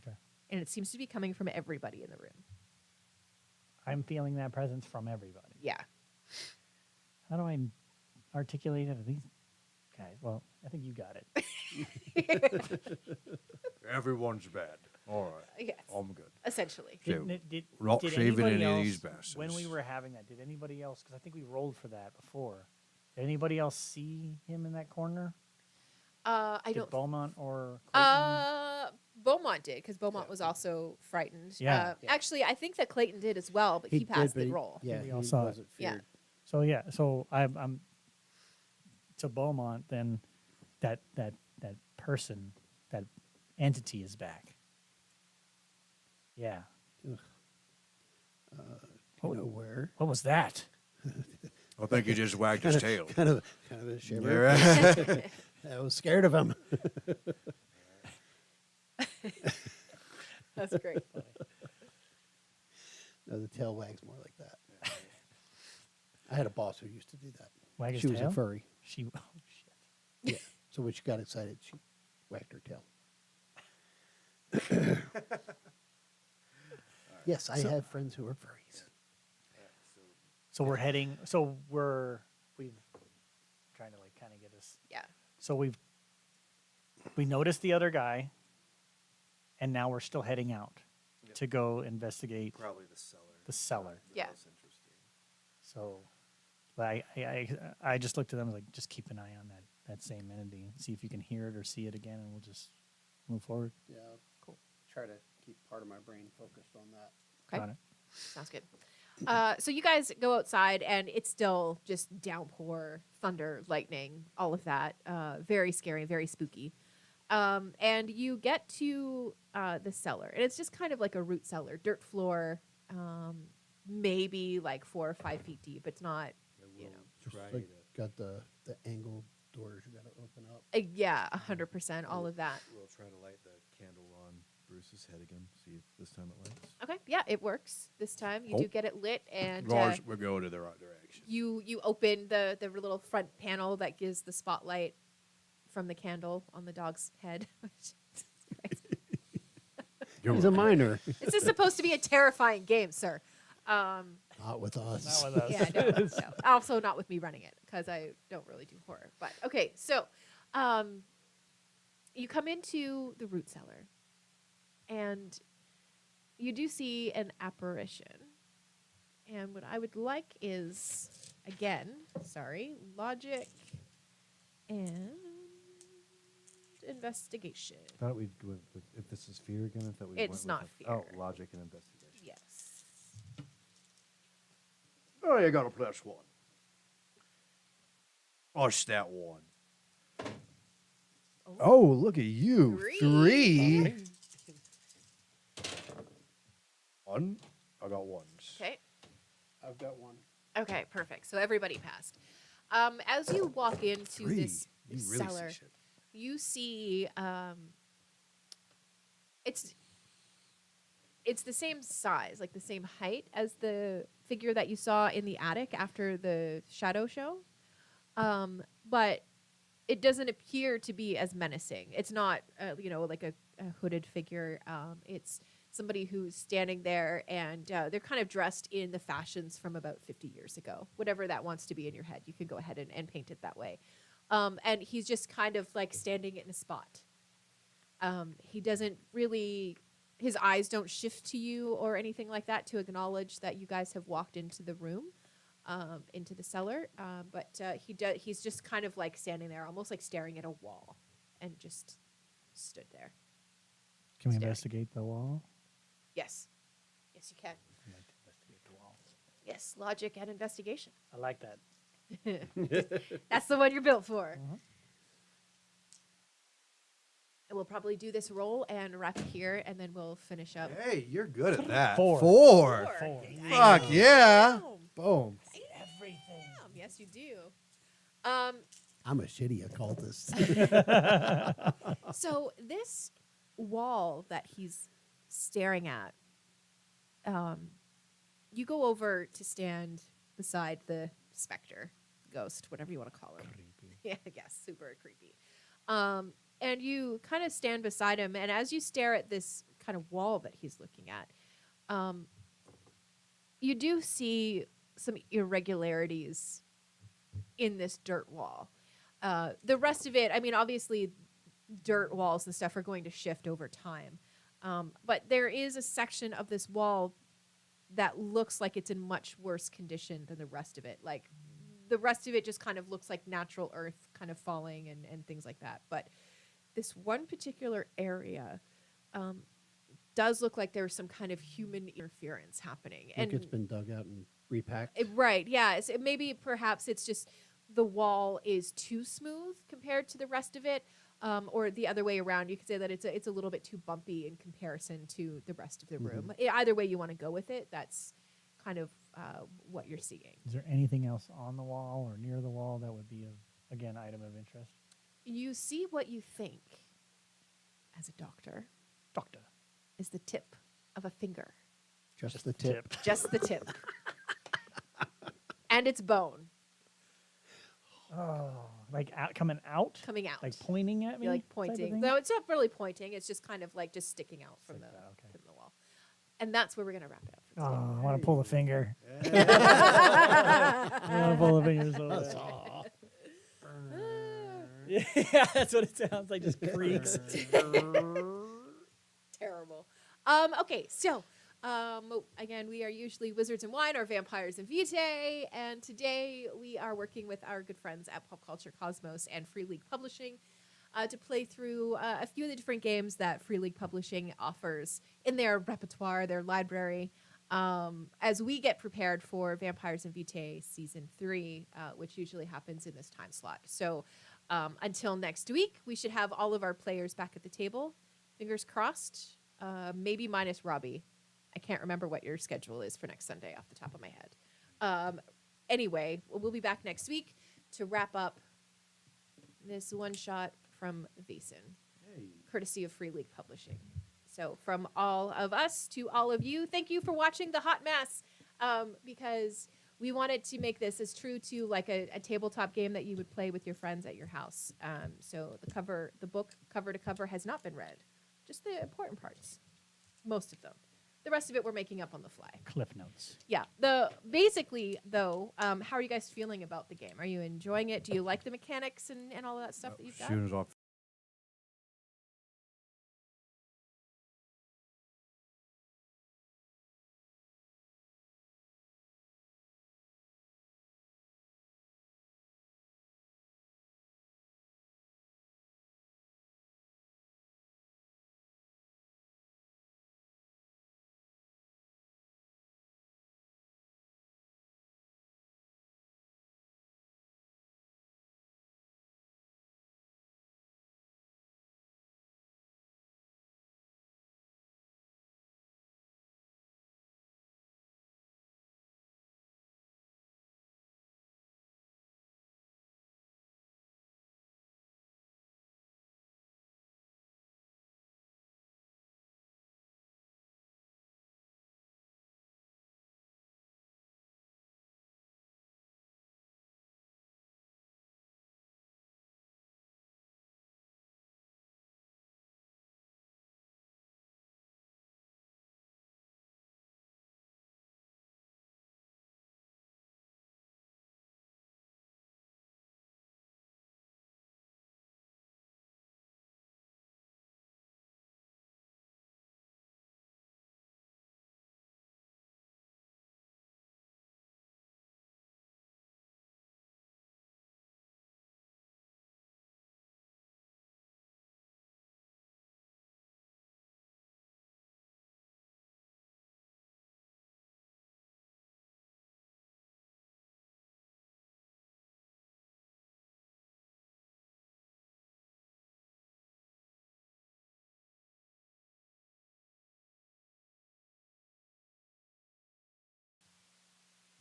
Okay. And it seems to be coming from everybody in the room. I'm feeling that presence from everybody. Yeah. How do I articulate it? These guys. Well, I think you got it. Everyone's bad. All right. Yes. I'm good. Essentially. So, Did not saving anybody any of else, these bastards. when we were having that, did anybody else, because I think we rolled for that before, did anybody else see him in that corner? I Did don't. Beaumont or Clayton? Beaumont did because Beaumont was also frightened. Yeah. Actually, I think that Clayton did as well, but he did, passed but the he- roll. Yeah, We he all saw it. wasn't Yeah. feared. So yeah, so I'm to Beaumont, then that person, that entity is back. Yeah. You What, know where? what was that? I think he just wagged his tail. Kind of a shiver. Yeah, right. I was scared of him. That's great. No, the tail wags more like that. I had a boss who used to do that. Wag his She was tail? a furry. She. Oh shit. Yeah. So when she got excited, she wagged her tail. Yes, I have friends who are furries. So we're heading. So we've trying to like kind of get us. Yeah. So we noticed the other guy, and now we're still heading out to go investigate Probably the cellar. the cellar. Yeah. That's interesting. So, but I just looked at them like, just keep an eye on that same entity and see if you can hear it or see it again, and we'll just move forward. Yeah, cool. Try to keep part of my brain focused on that. Okay. Got it. Sounds good. So you guys go outside, and it's still just downpour, thunder, lightning, all of that. Very scary, very spooky. And you get to the cellar, and it's just kind of like a root cellar, dirt floor, maybe like 4 or 5 feet deep. It's not, you know. Just Try like to- got the angled doors you got to open up. Yeah, 100%, all of that. We'll try to light the candle on Bruce's head again. See if this time it lights. Okay, yeah, it works this time. You Oh. do get it lit, and As long as we're going in the right direction. you open the little front panel that gives the spotlight from the candle on the dog's head. He's a minor. This is supposed to be a terrifying game, sir. Not with us. Not with us. Yeah, no. Also not with me running it because I don't really do horror. But okay, so you come into the root cellar, and you do see an apparition. And what I would like is, again, logic and investigation. I thought we'd went with, if this is fear again, I thought we It's not with oh, fear. logic and investigation. Yes. Oh, you got a +1. Oh, stat 1. Oh, look at you. Three. 1. I got 1s. Okay. I've got one. Okay, perfect. So everybody passed. As you walk into Three. this You really cellar, see shit. you see it's the same size, like the same height as the figure that you saw in the attic after the shadow show. But it doesn't appear to be as menacing. It's not, like a hooded figure. It's somebody who's standing there, and they're kind of dressed in the fashions from about 50 years ago. Whatever that wants to be in your head, you can go ahead and paint it that way. And he's just kind of like standing in a spot. He doesn't really, his eyes don't shift to you or anything like that to acknowledge that you guys have walked into the room, into the cellar. But he's just kind of like standing there, almost like staring at a wall, and just stood there. Can we Staring. investigate the wall? Yes. Yes, you can. I'd like to investigate the wall. Yes, logic and investigation. I like that. That's the one you're built for. And we'll probably do this roll and wrap it here, and then we'll finish up. Hey, you're good at that. 4. Four. Fuck yeah. Damn. Boom. Everything. Damn, yes, you do. I'm a shitty occultist. So this wall that he's staring at, you go over to stand beside the specter, ghost, whatever you want to call him. Yeah, yes, super creepy. And you kind of stand beside him, and as you stare at this kind of wall that he's looking at, you do see some irregularities in this dirt wall. The rest of it, I mean, obviously, dirt walls and stuff are going to shift over time. But there is a section of this wall that looks like it's in much worse condition than the rest of it. Like, the rest of it just kind of looks like natural earth kind of falling and things like that. But this one particular area does look like there's some kind of human interference happening. Like it's been dug out and repacked. Right, yeah. Maybe perhaps it's just the wall is too smooth compared to the rest of it. Or the other way around, you could say that it's a little bit too bumpy in comparison to the rest of the room. Either way you want to go with it, that's kind of what you're seeing. Is there anything else on the wall or near the wall that would be, again, item of interest? You see what you think, as a doctor, is the tip of a finger. Just the tip. Just the tip. And it's bone Oh, like coming out? coming out. Like pointing at me? You're like type of pointing. thing? No, it's not really pointing. It's just kind of like just sticking out from Like that, okay. from the wall. And that's where we're going to wrap it up for Oh, today. I want to pull the finger. I want to pull the finger so bad. Yeah, that's what it sounds like. Just creaks. Terrible. Okay, so again, we are usually Wizards and Wine or Vampires and Vitae, and today we are working with our good friends at Pop Culture Cosmos and Free League Publishing to play through a few of the different games that Free League Publishing offers in their repertoire, their library, as we get prepared for Vampires and Vitae Season 3, which usually happens in this time slot. So until next week, we should have all of our players back at the table. Fingers crossed, maybe minus Robbie. I can't remember what your schedule is for next Sunday off the top of my head. Anyway, we'll be back next week to wrap up this one shot from Vaesen, courtesy of Free League Publishing. So from all of us to all of you, thank you for watching the Hot Mess, because we wanted to make this as true to like a tabletop game that you would play with your friends at your house. So the book cover to cover has not been read, just the important parts, most of them. The rest of it we're making up on the fly. Cliff notes. Yeah. Basically, though, how are you guys feeling about the game? Are you enjoying it? Do you like the mechanics and all of that stuff that you've got? Soon as I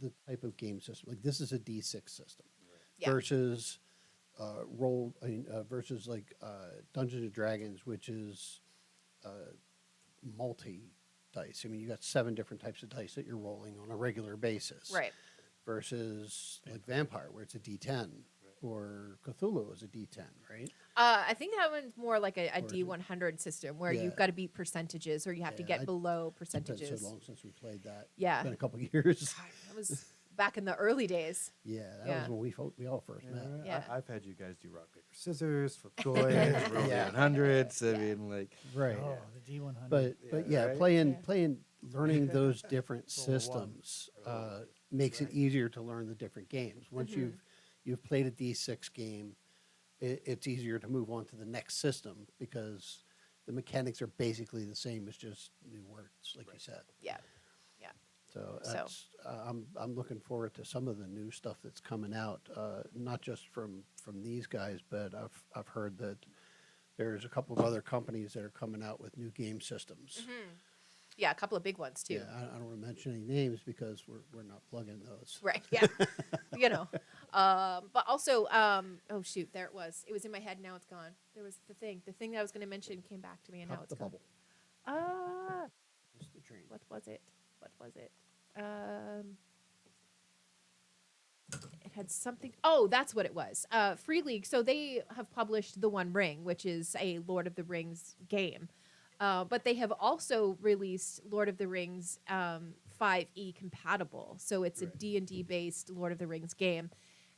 the type of game system. Like this is a D6 system Yeah. versus versus like Dungeons and Dragons, which is multi dice. I mean, you got 7 different types of dice that you're rolling on a regular basis. Right. Versus like Vampire, where it's a D10, or Cthulhu is a D10, right? I think that one's more like a Or is it- D100 system where Yeah. you've got to beat percentages or you have to Yeah, get below It's percentages. been so long since we played that. Yeah. It's been a couple years. God, that was back in the early days. Yeah, that Yeah. was when we all first met. Yeah. I've had you guys do rock, paper, scissors, flip coins, roll Yeah. 100s. I Yeah. mean, like, Right. Oh, the D100. But Yeah, yeah, right? playing learning those different Roll a one. systems makes it easier to learn the different games. Once you've played a D6 game, it's easier to move on to the next system because the mechanics are basically the same. It's just new words, like you said. Yeah. Yeah. So So- that's I'm looking forward to some of the new stuff that's coming out, not just from these guys, but I've heard that there's a couple of other companies that are coming out with new game systems. Yeah, a couple of big ones too. Yeah, I don't want to mention any names because we're not plugging those. Right. Yeah. You know. But also, oh shoot, there it was. It was in my head. Now it's gone. There was the thing. The thing that I was going to mention came back to me, and now Pop it's the gone. bubble. Missed the train. What was it? What was it? It had something. Oh, that's what it was. Free League. So they have published The One Ring, which is a Lord of the Rings game. But they have also released Lord of the Rings 5e compatible. So it's a D&D based Lord of the Rings game.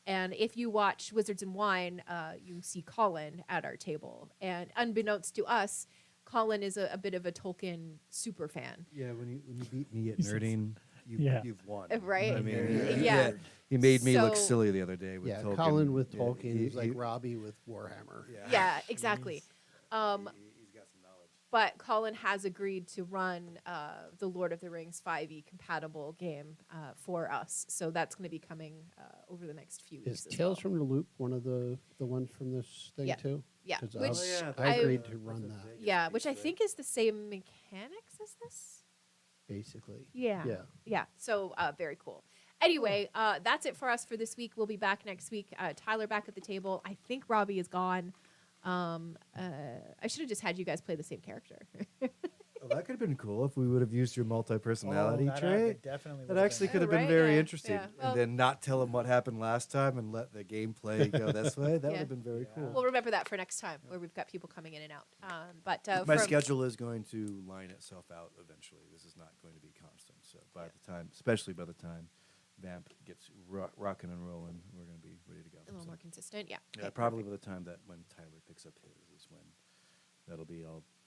And if you watch Wizards and Wine, you see Colin at our table. And unbeknownst to us, Colin is a bit of a Tolkien super fan. yeah, when you beat me at He's a- nerding, Yeah. you've won. Right? I mean, Yeah. he made me look So- silly the other day with Yeah, Tolkien. Colin with Yeah, Tolkien. He's like he- Robbie with Warhammer. Yeah, exactly. he's got some knowledge. But Colin has agreed to run the Lord of the Rings 5e compatible game for us. So that's going to be coming over the next few weeks. Is as Tales well. from the Loop one of the ones from this thing Yeah. too? Yeah, 'Cause which I agreed to run that Yeah, which I think is the same mechanics as this. basically. Yeah. Yeah. Yeah. So very cool. Anyway, that's it for us for this week. We'll be back next week. Tyler back at the table. I think Robbie is gone. I should have just had you guys play the same character. Well, that could have been cool if we would have used your multi-personality trait. Definitely. That actually could have Yeah, been right, very yeah, interesting. yeah. Well- And then not tell them what happened last time and let the gameplay go this way. That would Yeah. have been very cool. We'll remember that for next time, where we've got people coming in and out. But My from- schedule is going to line itself out eventually. This is not going to be constant. So by the time, especially by the time Vamp gets rocking and rolling, we're going to be ready to go. a little So, more consistent. Yeah. yeah, Okay, probably perfect. by the time that when Tyler picks up his is when that'll be.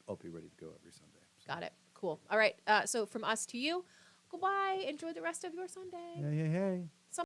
I'll be ready to go every Sunday. So. Got it. Cool. All right. So from us to you, goodbye. Enjoy the rest of your Sunday. Hey, hey, hey.